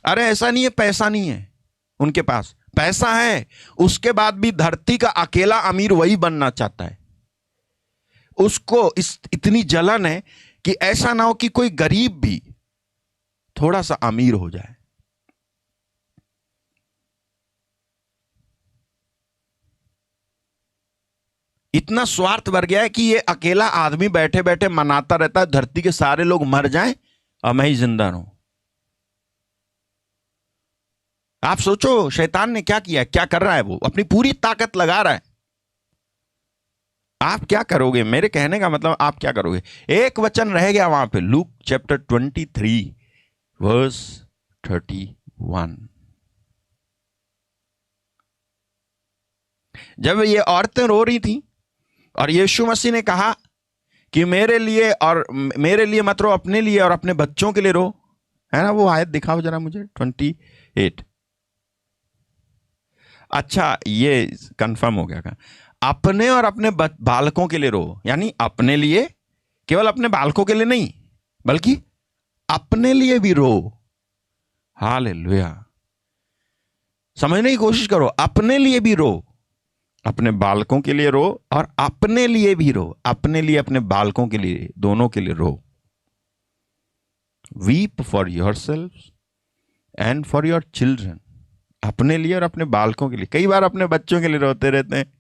अरे ऐसा नहीं है पैसा नहीं है उनके पास, पैसा है, उसके बाद भी धरती का अकेला अमीर वही बनना चाहता है। उसको इतनी जलन है कि ऐसा ना हो कि कोई गरीब भी थोड़ा सा अमीर हो जाए। इतना स्वार्थ भर गया है कि ये अकेला आदमी बैठे बैठे मनाता रहता है धरती के सारे लोग मर जाएं और मैं ही जिंदा रहूं। आप सोचो शैतान ने क्या किया, क्या कर रहा है? वो अपनी पूरी ताकत लगा रहा है, आप क्या करोगे? मेरे कहने का मतलब आप क्या करोगे? एक वचन रह गया वहां पे, लूक चैप्टर 23 वर्स 31। जब ये औरतें रो रही थी और यीशु मसीह ने कहा कि मेरे लिए, और मेरे लिए मत रो, अपने लिए और अपने बच्चों के लिए रो, है ना? वो आयत दिखाओ जरा मुझे, 28। अच्छा, ये कंफर्म हो गया। अपने और अपने बालकों के लिए रो, यानी अपने लिए, केवल अपने बालकों के लिए नहीं, बल्कि अपने लिए भी रो। हालेलुया। समझने की कोशिश करो, अपने लिए भी रो, अपने बालकों के लिए रो और अपने लिए भी रो, अपने लिए, अपने बालकों के लिए, दोनों के लिए रो। Weep for yourself and for your children, अपने लिए और अपने बालकों के लिए। कई बार अपने बच्चों के लिए रोते रहते हैं।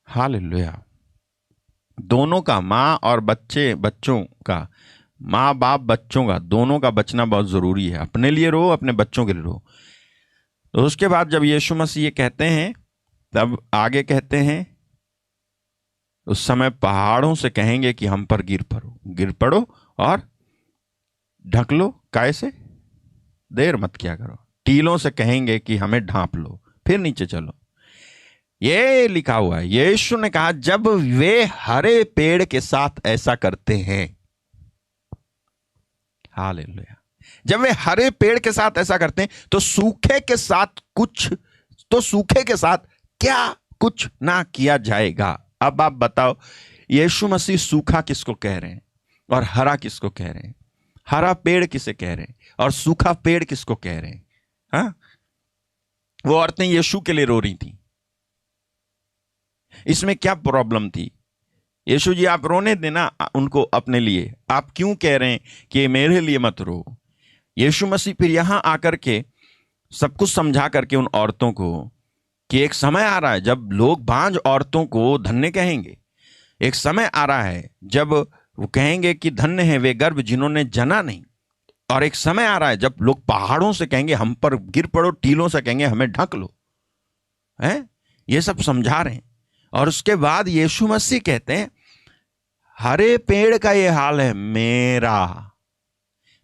हालेलुया। दोनों का, माँ और बच्चे, बच्चों का, माँ बाप बच्चों का, दोनों का बचना बहुत जरूरी है। अपने लिए रो, अपने बच्चों के लिए रो। तो उसके बाद जब यीशु मसीह ये कहते हैं, तब आगे कहते हैं, उस समय पहाड़ों से कहेंगे कि हम पर गिर पड़ो और ढक लो। कैसे? देर मत किया करो। टीलों से कहेंगे कि हमें ढांप लो, फिर नीचे चलो। ये लिखा हुआ है। यीशु ने कहा जब वे हरे पेड़ के साथ ऐसा करते हैं, हालेलुया, जब वे हरे पेड़ के साथ ऐसा करते हैं, तो सूखे के साथ क्या कुछ ना किया जाएगा। अब आप बताओ, यीशु मसीह सूखा किसको कह रहे हैं और हरा किसको कह रहे हैं? हरा पेड़ किसे कह रहे हैं और सूखा पेड़ किसको कह रहे हैं? हाँ, वो औरतें यीशु के लिए रो रही थी। इसमें क्या प्रॉब्लम थी? यीशु जी, आप रोने देना उनको अपने लिए, आप क्यों कह रहे हैं कि मेरे लिए मत रो? यीशु मसीह फिर यहां आकर के सब कुछ समझा करके उन औरतों को कि एक समय आ रहा है जब लोग बांझ औरतों को धन्य कहेंगे। एक समय आ रहा है जब वो कहेंगे कि धन्य है वे गर्भ जिन्होंने जना नहीं। और एक समय आ रहा है जब लोग पहाड़ों से कहेंगे हम पर गिर पड़ो, टीलों से कहेंगे हमें ढक लो। है, ये सब समझा रहे हैं। और उसके बाद यीशु मसीह कहते हैं हरे पेड़ का ये हाल है मेरा,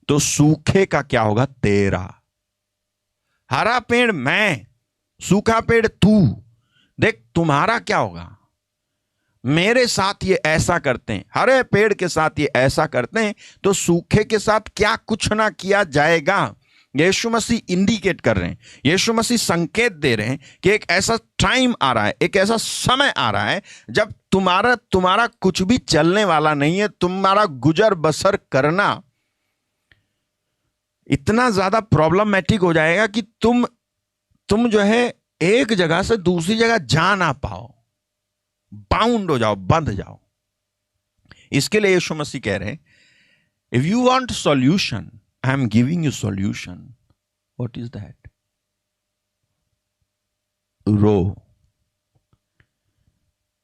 तो सूखे का क्या होगा? तेरा। हरा पेड़ मैं, सूखा पेड़ तू। देख तुम्हारा क्या होगा? मेरे साथ ये ऐसा करते हैं, हरे पेड़ के साथ ये ऐसा करते हैं, तो सूखे के साथ क्या कुछ ना किया जाएगा। यीशु मसीह इंडिकेट कर रहे हैं, यीशु मसीह संकेत दे रहे हैं कि एक ऐसा टाइम आ रहा है, एक ऐसा समय आ रहा है जब तुम्हारा कुछ भी चलने वाला नहीं है। तुम्हारा गुजर बसर करना इतना ज्यादा प्रॉब्लमेटिक हो जाएगा कि तुम जो है एक जगह से दूसरी जगह जा ना पाओ, बाउंड हो जाओ, बंध जाओ। इसके लिए यीशु मसीह कह रहे हैं if you want solution, I am giving you solution. What is that?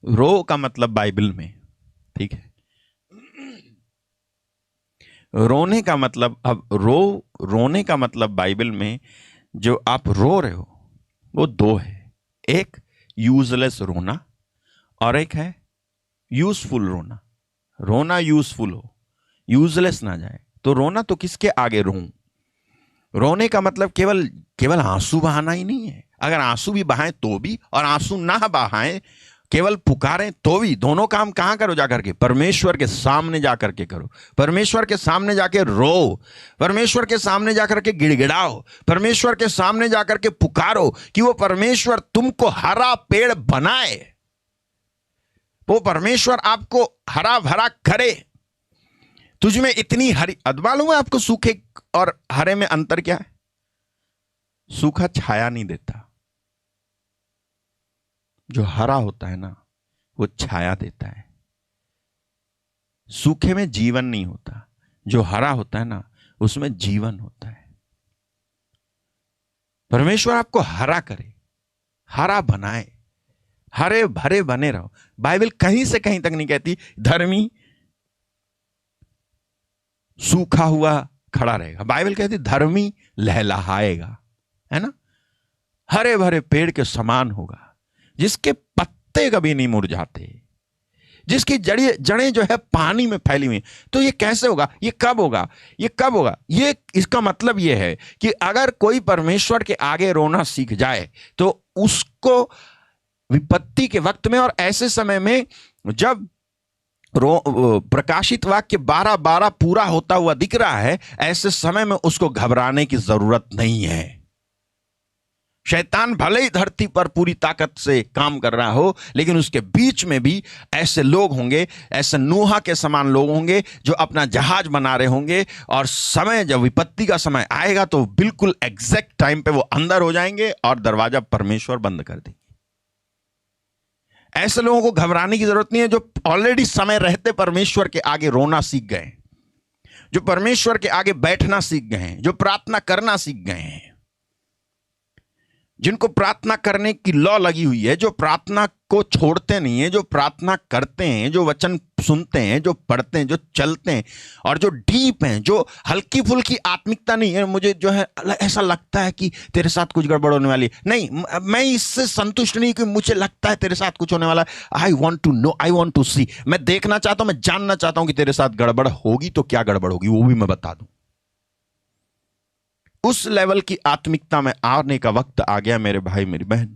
रो का मतलब बाइबल में, ठीक है, रोने का मतलब, अब रोने का मतलब बाइबल में जो आप रो रहे हो वो दो है। एक यूजलेस रोना और एक है यूजफुल रोना। रोना यूजफुल हो, यूजलेस ना जाए। तो रोना तो किसके आगे रोऊं? रोने का मतलब केवल आंसू बहाना ही नहीं है। अगर आंसू भी बहाएं तो भी, और आंसू ना बहाएं, केवल पुकारें तो भी, दोनों काम कहां करो? जाकर के परमेश्वर के सामने जाकर के करो। परमेश्वर के सामने जाके रो, परमेश्वर के सामने जाकर के गिड़गिड़ाओ, परमेश्वर के सामने जाकर के पुकारो कि वो परमेश्वर तुमको हरा पेड़ बनाए, वो परमेश्वर आपको हरा भरा करे। तुझमें इतनी हरी, मालूम है आपको सूखे और हरे में अंतर क्या है? सूखा छाया नहीं देता, जो हरा होता है ना वो छाया देता है। सूखे में जीवन नहीं होता, जो हरा होता है ना उसमें जीवन होता है। परमेश्वर आपको हरा करे, हरा बनाए, हरे भरे बने रहो। बाइबल कहीं से कहीं तक नहीं कहती धर्मी सूखा हुआ खड़ा रहेगा। बाइबल कहती धर्मी लहलहाएगा, है ना, हरे भरे पेड़ के समान होगा, जिसके पत्ते कभी नहीं मुरझाते, जिसकी जड़ें जो है पानी में फैली हुई। तो ये कैसे होगा, ये कब होगा, ये कब होगा? ये इसका मतलब ये है कि अगर कोई परमेश्वर के आगे रोना सीख जाए तो उसको विपत्ति के वक्त में और ऐसे समय में जब प्रकाशित वाक्य 12:12 पूरा होता हुआ दिख रहा है, ऐसे समय में उसको घबराने की जरूरत नहीं है। शैतान भले ही धरती पर पूरी ताकत से काम कर रहा हो, लेकिन उसके बीच में भी ऐसे लोग होंगे, ऐसे नूहा के समान लोग होंगे जो अपना जहाज बना रहे होंगे, और समय जब विपत्ति का समय आएगा तो बिल्कुल एग्जैक्ट टाइम पे वो अंदर हो जाएंगे और दरवाजा परमेश्वर बंद कर देंगे। ऐसे लोगों को घबराने की जरूरत नहीं है, जो ऑलरेडी समय रहते परमेश्वर के आगे रोना सीख गए, जो परमेश्वर के आगे बैठना सीख गए हैं, जो प्रार्थना करना सीख गए हैं, जिनको प्रार्थना करने की लौ लगी हुई है, जो प्रार्थना को छोड़ते नहीं है, जो प्रार्थना करते हैं, जो वचन सुनते हैं, जो पढ़ते हैं, जो चलते हैं, और जो डीप हैं, जो हल्की फुल्की आत्मिकता नहीं है। मुझे जो है ऐसा लगता है कि तेरे साथ कुछ गड़बड़ होने वाली है, नहीं, मैं इससे संतुष्ट नहीं कि मुझे लगता है तेरे साथ कुछ होने वाला है। I want to know, I want to see. मैं देखना चाहता हूं, मैं जानना चाहता हूं कि तेरे साथ गड़बड़ होगी तो क्या गड़बड़ होगी, वो भी मैं बता दूं। उस लेवल की आत्मिकता में आने का वक्त आ गया मेरे भाई मेरी बहन।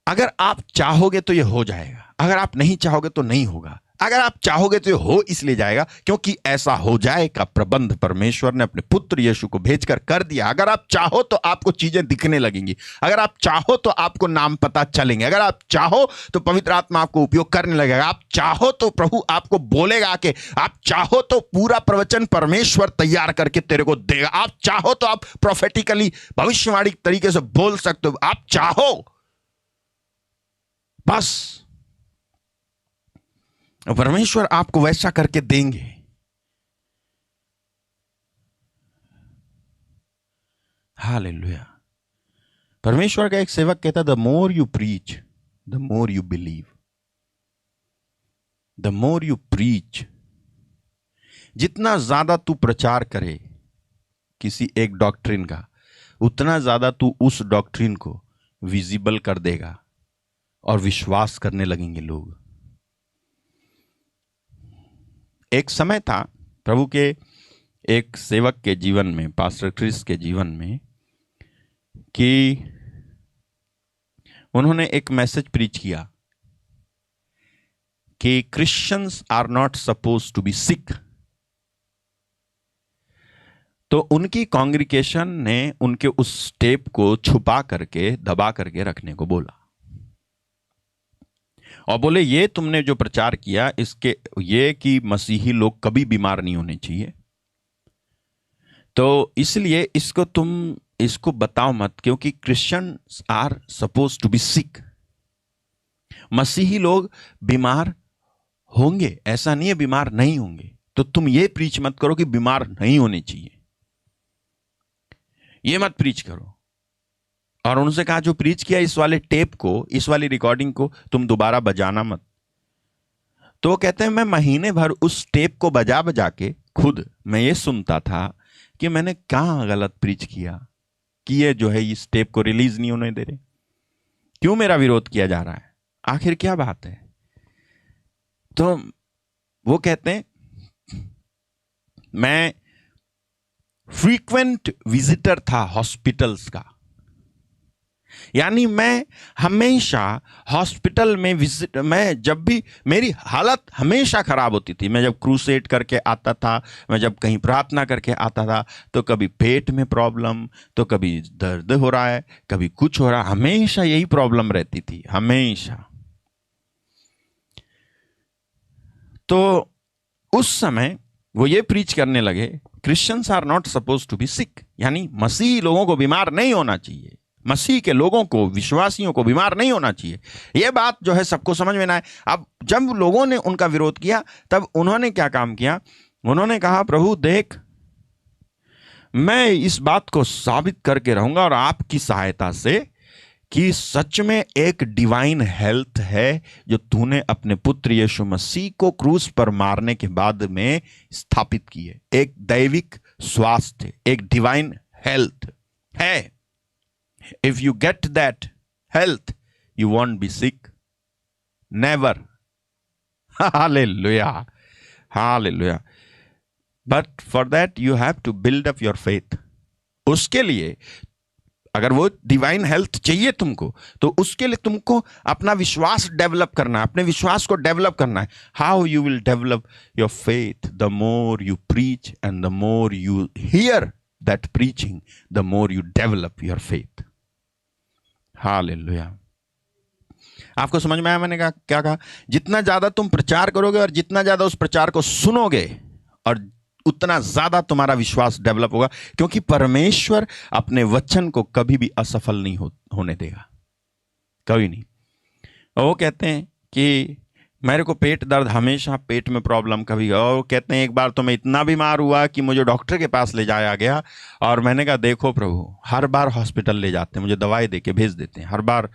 अगर आप चाहोगे तो ये हो जाएगा, अगर आप नहीं चाहोगे तो नहीं होगा। अगर आप चाहोगे तो ये हो इसलिए जाएगा क्योंकि ऐसा हो जाए का प्रबंध परमेश्वर ने अपने पुत्र यीशु को भेजकर कर दिया। अगर आप चाहो तो आपको चीजें दिखने लगेंगी, अगर आप चाहो तो आपको नाम पता चलेंगे, अगर आप चाहो तो पवित्र आत्मा आपको उपयोग करने लगेगा, आप चाहो तो प्रभु आपको बोलेगा कि, आप चाहो तो पूरा प्रवचन परमेश्वर तैयार करके तेरे को देगा, आप चाहो तो आप प्रोफेटिकली भविष्यवाणी तरीके से बोल सकते हो, आप चाहो बस परमेश्वर आपको वैसा करके देंगे। हालेलुया। परमेश्वर का एक सेवक कहता, the more you preach the more you believe, the more you preach. जितना ज्यादा तू प्रचार करे किसी एक डॉक्ट्रिन का, उतना ज्यादा तू उस डॉक्ट्रिन को विजिबल कर देगा और विश्वास करने लगेंगे लोग। एक समय था प्रभु के एक सेवक के जीवन में, पास्टर क्रिस के जीवन में, कि उन्होंने एक मैसेज प्रीच किया कि Christians are not suppose to be sick. तो उनकी कांग्रीगेशन ने उनके उस टेप को छुपा करके, दबा करके रखने को बोला और बोले, ये तुमने जो प्रचार किया इसके ये कि मसीही लोग कभी बीमार नहीं होने चाहिए, तो इसलिए इसको तुम इसको बताओ मत, क्योंकि Christians are suppose to be sick. मसीही लोग बीमार होंगे, ऐसा नहीं है बीमार नहीं होंगे, तो तुम ये प्रीच मत करो कि बीमार नहीं होने चाहिए, ये मत प्रीच करो। और उनसे कहा, जो प्रीच किया इस वाले टेप को, इस वाली रिकॉर्डिंग को तुम दोबारा बजाना मत। तो वो कहते हैं, मैं महीने भर उस टेप को बजा बजा के खुद मैं ये सुनता था कि मैंने कहाँ गलत प्रीच किया कि ये जो है इस टेप को रिलीज नहीं होने दे रहे, क्यों मेरा विरोध किया जा रहा है, आखिर क्या बात है। तो वो कहते हैं, मैं फ्रीक्वेंट विजिटर था हॉस्पिटल्स का, यानी मैं हमेशा हॉस्पिटल में विजिट, मैं जब भी मेरी हालत हमेशा खराब होती थी, मैं जब क्रूसेड करके आता था, मैं जब कहीं प्रार्थना करके आता था, तो कभी पेट में प्रॉब्लम, तो कभी दर्द हो रहा है, कभी कुछ हो रहा है, हमेशा यही प्रॉब्लम रहती थी, हमेशा। तो उस समय वो ये प्रीच करने लगे, Christians are not suppose to be sick, यानी मसीही लोगों को बीमार नहीं होना चाहिए, मसीह के लोगों को, विश्वासियों को बीमार नहीं होना चाहिए। यह बात जो है सबको समझ में ना आए। अब जब लोगों ने उनका विरोध किया, तब उन्होंने क्या काम किया, उन्होंने कहा, प्रभु देख, मैं इस बात को साबित करके रहूंगा और आपकी सहायता से कि सच में एक डिवाइन हेल्थ है जो तूने अपने पुत्र यीशु मसीह को क्रूस पर मारने के बाद में स्थापित की है। एक दैविक स्वास्थ्य, एक डिवाइन हेल्थ है। If you get that health, you won't be sick. Never. Hallelujah, hallelujah. But for that you have to build up your faith. उसके लिए अगर वो डिवाइन हेल्थ चाहिए तुमको, तो उसके लिए तुमको अपना विश्वास डेवलप करना है, अपने विश्वास को डेवलप करना है। How you will develop your faith? The more you preach and the more you here that preaching, the more you develop your faith. Hallelujah. आपको समझ में आया मैंने क्या कहा? जितना ज्यादा तुम प्रचार करोगे और जितना ज्यादा उस प्रचार को सुनोगे, और उतना ज्यादा तुम्हारा विश्वास डेवलप होगा, क्योंकि परमेश्वर अपने वचन को कभी भी असफल नहीं होने देगा, कभी नहीं। और वो कहते हैं कि मेरे को पेट दर्द, हमेशा पेट में प्रॉब्लम कभी, और कहते हैं एक बार तो मैं इतना बीमार हुआ कि मुझे डॉक्टर के पास ले जाया गया, और मैंने कहा देखो प्रभु, हर बार हॉस्पिटल ले जाते हैं, मुझे दवाई दे के भेज देते हैं हर बार,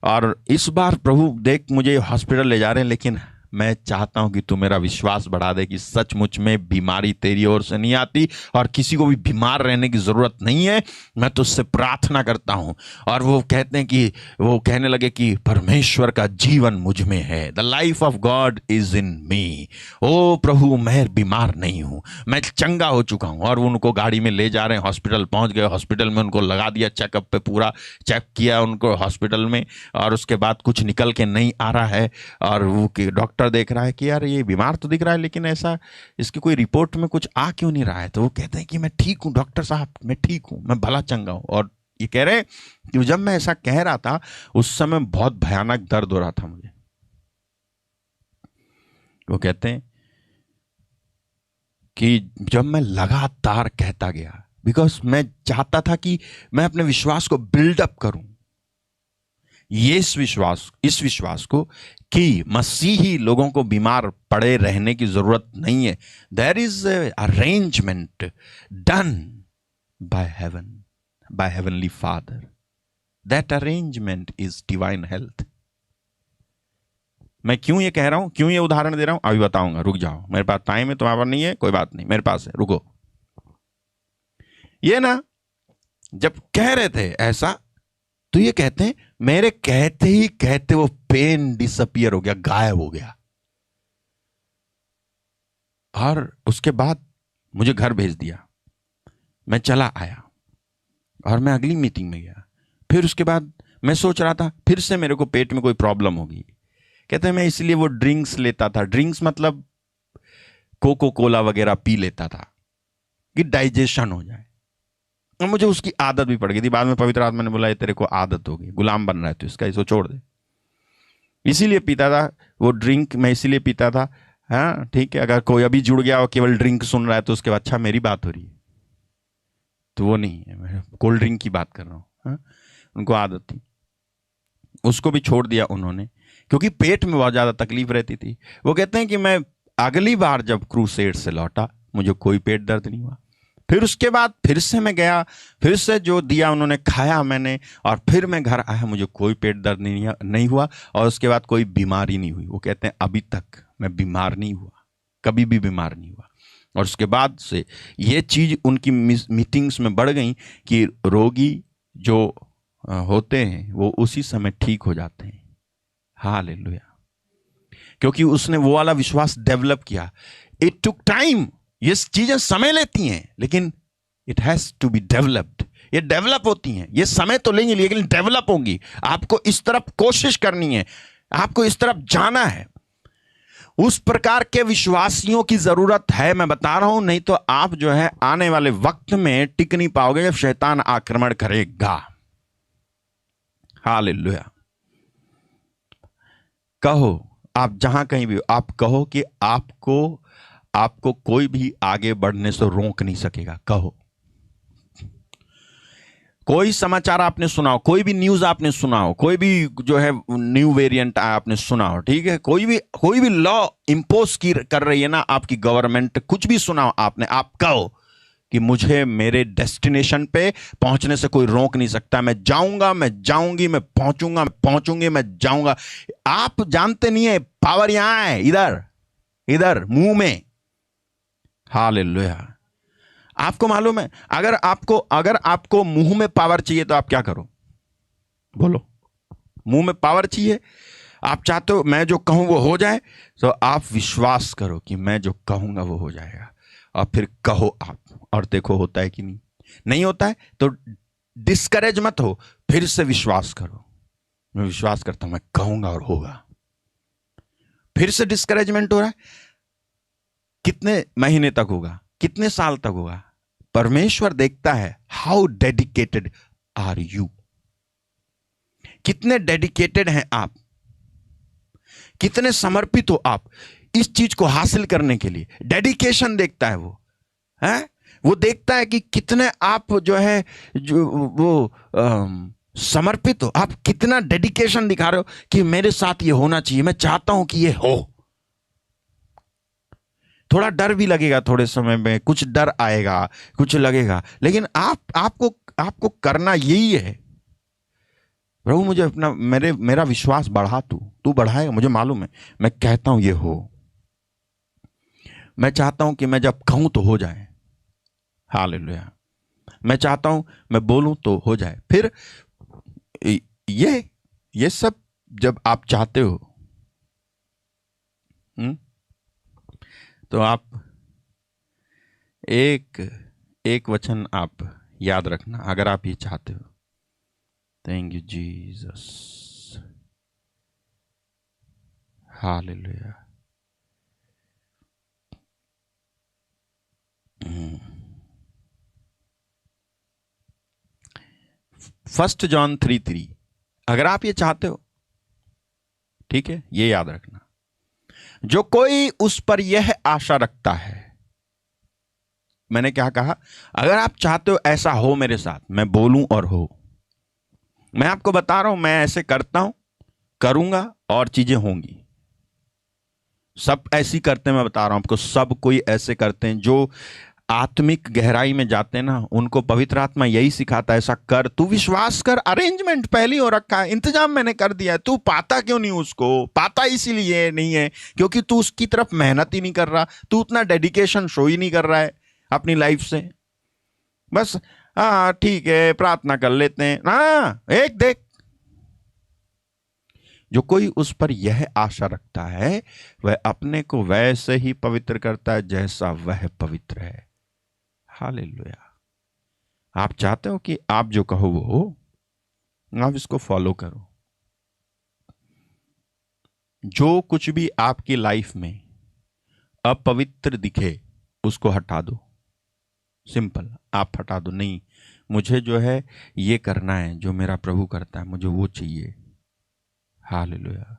और इस बार प्रभु देख मुझे हॉस्पिटल ले जा रहे हैं, लेकिन मैं चाहता हूं कि तू मेरा विश्वास बढ़ा दे कि सचमुच में बीमारी तेरी ओर से नहीं आती, और किसी को भी बीमार रहने की जरूरत नहीं है। मैं तुझसे प्रार्थना करता हूं। और वो कहते हैं कि वो कहने लगे कि परमेश्वर का जीवन मुझ में है, the life of God is in me. ओ प्रभु, मैं बीमार नहीं हूं, मैं चंगा हो चुका हूं। और उनको गाड़ी में ले जा रहे हैं, हॉस्पिटल पहुंच गए, हॉस्पिटल में उनको लगा दिया, चेकअप पे पूरा चेक किया उनको हॉस्पिटल में, और उसके बाद कुछ निकल के नहीं आ रहा है, और वो डॉक्टर देख रहा है कि यार ये बीमार तो दिख रहा है, लेकिन ऐसा इसकी कोई रिपोर्ट में कुछ आ क्यों नहीं रहा है? तो वो कहते हैं कि मैं ठीक हूं डॉक्टर साहब, मैं ठीक हूं, मैं भला चंगा हूं। और ये कह रहे हैं कि जब मैं ऐसा कह रहा था, उस समय बहुत भयानक दर्द हो रहा था मुझे। वो कहते हैं कि जब मैं लगातार कहता गया, बिकॉज मैं चाहता था कि मैं अपने विश्वास को बिल्डअप करूं, ये इस विश्वास को कि मसीही लोगों को बीमार पड़े रहने की जरूरत नहीं है। There is arrangement done by heaven, by heavenly father. That arrangement is divine health. मैं क्यों ये कह रहा हूं, क्यों ये उदाहरण दे रहा हूं, अभी बताऊंगा, रुक जाओ, मेरे पास टाइम है, तुम्हारे पास नहीं है, कोई बात नहीं, मेरे पास है, रुको। ये ना जब कह रहे थे ऐसा, तो ये कहते हैं मेरे कहते ही कहते वो पेन डिसअपियर हो गया, गायब हो गया। और उसके बाद मुझे घर भेज दिया, मैं चला आया और मैं अगली मीटिंग में गया। फिर उसके बाद मैं सोच रहा था फिर से मेरे को पेट में कोई प्रॉब्लम होगी। कहते हैं मैं इसलिए वो ड्रिंक्स लेता था, ड्रिंक्स मतलब कोको कोला वगैरह पी लेता था कि डाइजेशन हो जाए। और मुझे उसकी आदत भी पड़ गई थी। बाद में पवित्र आत्मा ने बोला ये तेरे को आदत हो गई, गुलाम बन रहा है तो इसका, इसको छोड़ दे। इसीलिए पीता था वो ड्रिंक, मैं इसीलिए पीता था। हाँ ठीक है, अगर कोई अभी जुड़ गया और केवल ड्रिंक सुन रहा है तो उसके बाद अच्छा मेरी बात हो रही है, तो वो नहीं है, मैं कोल्ड ड्रिंक की बात कर रहा हूँ। हाँ? उनको आदत थी, उसको भी छोड़ दिया उन्होंने, क्योंकि पेट में बहुत ज़्यादा तकलीफ रहती थी। वो कहते हैं कि मैं अगली बार जब क्रूसेड से लौटा, मुझे कोई पेट दर्द नहीं हुआ। फिर उसके बाद फिर से मैं गया, फिर से जो दिया उन्होंने खाया मैंने, और फिर मैं घर आया, मुझे कोई पेट दर्द नहीं हुआ, और उसके बाद कोई बीमारी नहीं हुई। वो कहते हैं अभी तक मैं बीमार नहीं हुआ, कभी भी बीमार नहीं हुआ। और उसके बाद से ये चीज़ उनकी मीटिंग्स में बढ़ गई कि रोगी जो होते हैं वो उसी समय ठीक हो जाते हैं। हालेलुया, क्योंकि उसने वो वाला विश्वास डेवलप किया। इट टुक टाइम, ये चीजें समय लेती हैं, लेकिन it has to be developed. ये डेवलप होती हैं, ये समय तो लेंगी लेकिन डेवलप होंगी। आपको इस तरफ कोशिश करनी है, आपको इस तरफ जाना है। उस प्रकार के विश्वासियों की जरूरत है, मैं बता रहा हूं, नहीं तो आप जो है आने वाले वक्त में टिक नहीं पाओगे जब शैतान आक्रमण करेगा। हालेलुया। कहो आप जहां कहीं भी, आप कहो कि आपको कोई भी आगे बढ़ने से रोक नहीं सकेगा। कहो, कोई समाचार आपने सुनाओ, कोई भी न्यूज आपने सुनाओ, कोई भी जो है न्यू वेरिएंट आपने सुनाओ, ठीक है, कोई भी लॉ इंपोज कर रही है ना आपकी गवर्नमेंट, कुछ भी सुनाओ आपने, आप कहो कि मुझे मेरे डेस्टिनेशन पे पहुंचने से कोई रोक नहीं सकता। मैं जाऊंगा, मैं जाऊंगी, मैं पहुंचूंगा, मैं पहुंचूंगी, मैं जाऊंगा। आप जानते नहीं है, पावर यहां है, इधर मुंह में। हालेलुया। आपको मालूम है, अगर आपको मुंह में पावर चाहिए तो आप क्या करो? बोलो, मुंह में पावर चाहिए, आप चाहते हो मैं जो कहूं वो हो जाए, तो आप विश्वास करो कि मैं जो कहूंगा वो हो जाएगा, और फिर कहो आप, और देखो होता है कि नहीं। नहीं होता है तो डिस्करेज मत हो, फिर से विश्वास करो। मैं विश्वास करता हूं मैं कहूंगा और होगा। फिर से डिस्करेजमेंट हो रहा है, कितने महीने तक होगा, कितने साल तक होगा? परमेश्वर देखता है हाउ डेडिकेटेड आर यू, कितने डेडिकेटेड हैं आप, कितने समर्पित हो आप इस चीज को हासिल करने के लिए। डेडिकेशन देखता है वो, है वो देखता है कि कितने आप जो है जो वो समर्पित हो, आप कितना डेडिकेशन दिखा रहे हो कि मेरे साथ ये होना चाहिए, मैं चाहता हूं कि ये हो। थोड़ा डर भी लगेगा, थोड़े समय में कुछ डर आएगा, कुछ लगेगा, लेकिन आपको करना यही है। प्रभु मुझे अपना मेरा विश्वास बढ़ा, तू बढ़ाएगा, मुझे मालूम है। मैं कहता हूं ये हो, मैं चाहता हूं कि मैं जब कहूं तो हो जाए। हालेलुया। मैं चाहता हूं मैं बोलूं तो हो जाए। फिर ये सब जब आप चाहते हो, तो आप एक वचन आप याद रखना, अगर आप ये चाहते हो। Thank you Jesus, hallelujah. First John 3:3, अगर आप ये चाहते हो, ठीक है, ये याद रखना, जो कोई उस पर यह आशा रखता है। मैंने क्या कहा? अगर आप चाहते हो ऐसा हो मेरे साथ, मैं बोलूं और हो। मैं आपको बता रहा हूं, मैं ऐसे करता हूं, करूंगा और चीजें होंगी। सब ऐसी करते हैं, मैं बता रहा हूं आपको, सब कोई ऐसे करते हैं जो आत्मिक गहराई में जाते हैं ना, उनको पवित्र आत्मा यही सिखाता है, ऐसा कर, तू विश्वास कर, अरेंजमेंट पहले हो रखा है, इंतजाम मैंने कर दिया है, तू पाता क्यों नहीं उसको? पाता इसीलिए नहीं है क्योंकि तू उसकी तरफ मेहनत ही नहीं कर रहा, तू उतना डेडिकेशन शो ही नहीं कर रहा है अपनी लाइफ से। बस हाँ ठीक है, प्रार्थना कर लेते हैं, हाँ एक देख, जो कोई उस पर यह आशा रखता है वह अपने को वैसे ही पवित्र करता है जैसा वह पवित्र है। हालेलुया। आप चाहते हो कि आप जो कहो वो हो, आप इसको फॉलो करो। जो कुछ भी आपकी लाइफ में अपवित्र दिखे उसको हटा दो। सिंपल, आप हटा दो। नहीं, मुझे जो है ये करना है जो मेरा प्रभु करता है, मुझे वो चाहिए। हालेलुया।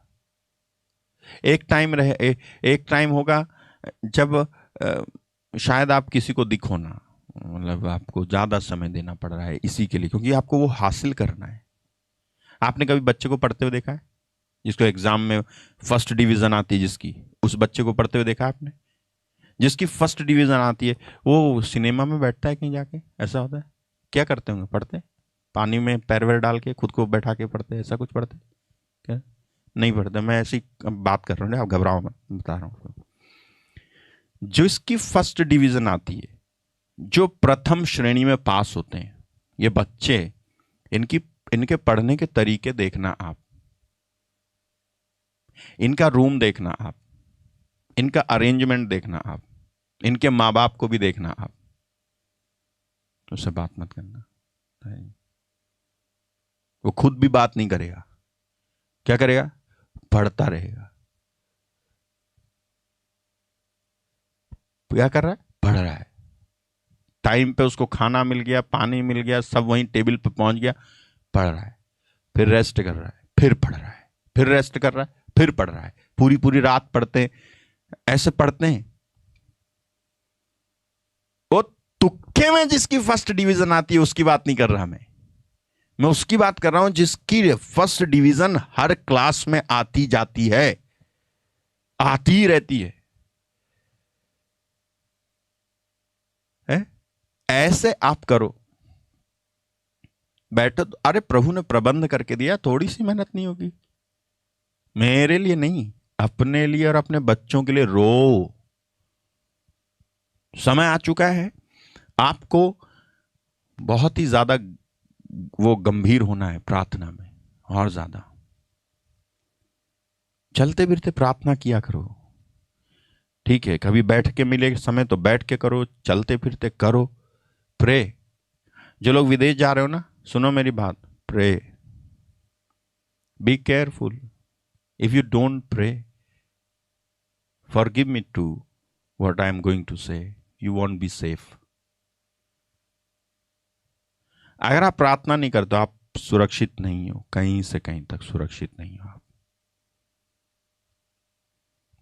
एक टाइम होगा जब शायद आप किसी को दिखो ना, मतलब आपको ज्यादा समय देना पड़ रहा है इसी के लिए, क्योंकि आपको वो हासिल करना है। आपने कभी बच्चे को पढ़ते हुए देखा है, जिसको एग्जाम में फर्स्ट डिवीजन आती है, जिसकी, उस बच्चे को पढ़ते हुए देखा है आपने? जिसकी फर्स्ट डिवीजन आती है वो सिनेमा में बैठता है कहीं जाके, ऐसा होता है? क्या करते होंगे? पढ़ते, पानी में पैर वैर डाल के खुद को बैठा के पढ़ते, ऐसा कुछ पढ़ते क्या? नहीं पढ़ते। मैं ऐसी बात कर रहा हूँ, आप घबराओ मत, बता रहा हूँ। जिसकी फर्स्ट डिवीजन आती है, जो प्रथम श्रेणी में पास होते हैं, ये बच्चे, इनके पढ़ने के तरीके देखना आप, इनका रूम देखना आप, इनका अरेंजमेंट देखना आप, इनके माँ बाप को भी देखना आप। उससे बात मत करना, वो खुद भी बात नहीं करेगा। क्या करेगा? पढ़ता रहेगा। क्या कर रहा है? पढ़ रहा है। टाइम पे उसको खाना मिल गया, पानी मिल गया, सब वहीं टेबल पे पहुंच गया, पढ़ रहा है, फिर रेस्ट कर रहा है, फिर पढ़ रहा है, फिर रेस्ट कर रहा है, फिर पढ़ रहा है। पूरी पूरी रात पढ़ते हैं, ऐसे पढ़ते हैं। वो तुक्के में जिसकी फर्स्ट डिवीजन आती है उसकी बात नहीं कर रहा मैं उसकी बात कर रहा हूं जिसकी फर्स्ट डिवीजन हर क्लास में आती जाती है, आती ही रहती है। ऐसे आप करो, बैठो तो, अरे प्रभु ने प्रबंध करके दिया, थोड़ी सी मेहनत नहीं होगी। मेरे लिए नहीं, अपने लिए और अपने बच्चों के लिए रो। समय आ चुका है आपको बहुत ही ज्यादा वो गंभीर होना है प्रार्थना में, और ज्यादा। चलते फिरते प्रार्थना किया करो, ठीक है। कभी बैठ के मिले समय तो बैठ के करो, चलते फिरते करो, प्रे। जो लोग विदेश जा रहे हो ना, सुनो मेरी बात, pray, be careful. If you don't pray, forgive me to what I am going to say, you won't be safe. अगर आप प्रार्थना नहीं करते आप सुरक्षित नहीं हो, कहीं से कहीं तक सुरक्षित नहीं हो आप।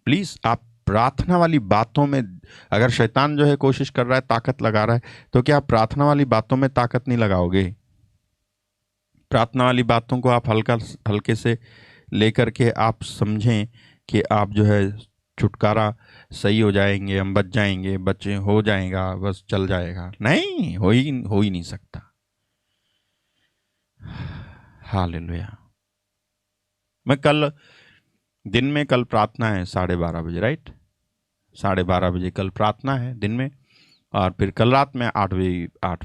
प्लीज आप प्रार्थना वाली बातों में, अगर शैतान जो है कोशिश कर रहा है, ताकत लगा रहा है, तो क्या आप प्रार्थना वाली बातों में ताकत नहीं लगाओगे? प्रार्थना वाली बातों को आप हल्के से लेकर के आप समझें कि आप जो है छुटकारा सही हो जाएंगे, हम बच जाएंगे, बच्चे हो जाएगा, बस चल जाएगा। नहीं, हो ही नहीं सकता। हालेलुया। मैं कल दिन में, कल प्रार्थना है 12:30 बजे, राइट? 12:30 बजे कल प्रार्थना है दिन में, और फिर कल रात में 8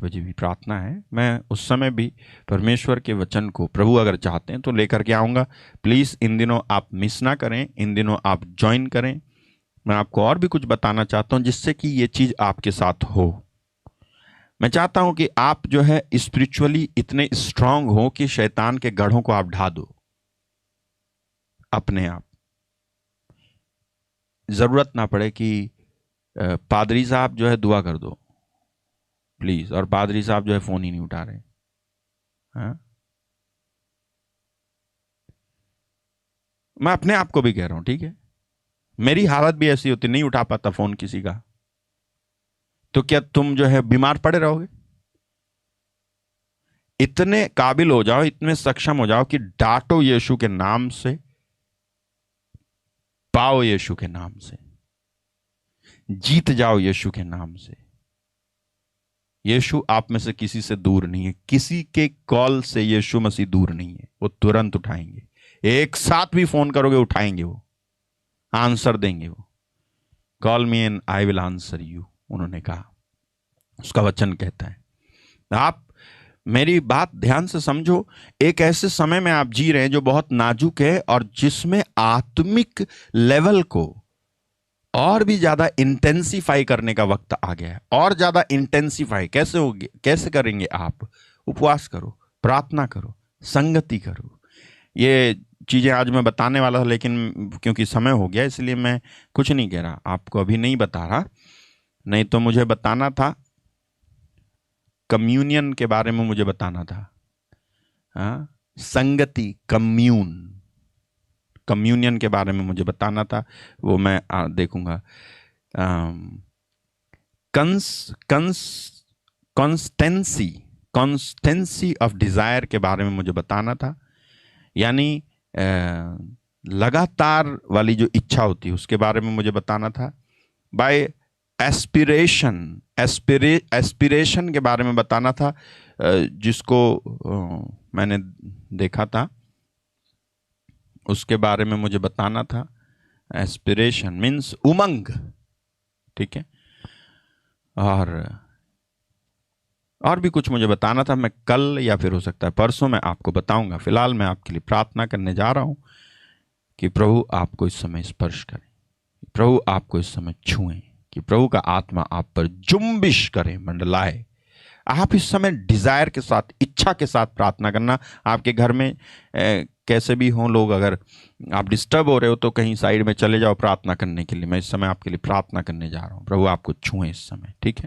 बजे भी प्रार्थना है। मैं उस समय भी परमेश्वर के वचन को प्रभु अगर चाहते हैं तो लेकर के आऊँगा। प्लीज़ इन दिनों आप मिस ना करें, इन दिनों आप ज्वाइन करें। मैं आपको और भी कुछ बताना चाहता हूँ जिससे कि ये चीज़ आपके साथ हो। मैं चाहता हूँ कि आप जो है स्पिरिचुअली इतने स्ट्रांग हो कि शैतान के गढ़ों को आप ढा दो अपने आप। ज़रूरत ना पड़े कि पादरी साहब जो है दुआ कर दो प्लीज, और पादरी साहब जो है फोन ही नहीं उठा रहे। हाँ, मैं अपने आप को भी कह रहा हूं, ठीक है, मेरी हालत भी ऐसी होती, नहीं उठा पाता फोन किसी का, तो क्या तुम जो है बीमार पड़े रहोगे? इतने काबिल हो जाओ, इतने सक्षम हो जाओ कि डांटो यीशु के नाम से, पाओ यीशु के नाम से, जीत जाओ यीशु के नाम से। यीशु आप में से किसी से दूर नहीं है, किसी के कॉल से यीशु मसीह दूर नहीं है। वो तुरंत उठाएंगे, एक साथ भी फोन करोगे उठाएंगे, वो आंसर देंगे। वो call me and I will answer you, उन्होंने कहा, उसका वचन कहता है। आप मेरी बात ध्यान से समझो। एक ऐसे समय में आप जी रहे हैं जो बहुत नाजुक है और जिसमें आत्मिक लेवल को और भी ज्यादा इंटेंसिफाई करने का वक्त आ गया है। और ज्यादा इंटेंसिफाई कैसे होगी, कैसे करेंगे आप? उपवास करो, प्रार्थना करो, संगति करो। ये चीजें आज मैं बताने वाला था, लेकिन क्योंकि समय हो गया इसलिए मैं कुछ नहीं कह रहा, आपको अभी नहीं बता रहा। नहीं तो मुझे बताना था, कम्युनियन के बारे में मुझे बताना था। हाँ, संगति, कम्युनियन के बारे में मुझे बताना था, वो मैं देखूंगा। कॉन्स्टेंसी ऑफ डिजायर के बारे में मुझे बताना था, यानी लगातार वाली जो इच्छा होती है उसके बारे में मुझे बताना था। बाय एस्पिरेशन के बारे में बताना था, जिसको मैंने देखा था, उसके बारे में मुझे बताना था। एस्पिरेशन मीन्स उमंग, ठीक है। और भी कुछ मुझे बताना था, मैं कल या फिर हो सकता है परसों मैं आपको बताऊंगा। फिलहाल मैं आपके लिए प्रार्थना करने जा रहा हूं कि प्रभु आपको इस समय स्पर्श करें, प्रभु आपको इस समय छुएं, कि प्रभु का आत्मा आप पर जुम्बिश करे, मंडलाए। आप इस समय डिजायर के साथ, इच्छा के साथ प्रार्थना करना। आपके घर में कैसे भी हों लोग, अगर आप डिस्टर्ब हो रहे हो तो कहीं साइड में चले जाओ प्रार्थना करने के लिए। मैं इस समय आपके लिए प्रार्थना करने जा रहा हूं, प्रभु आपको छुएं इस समय, ठीक है।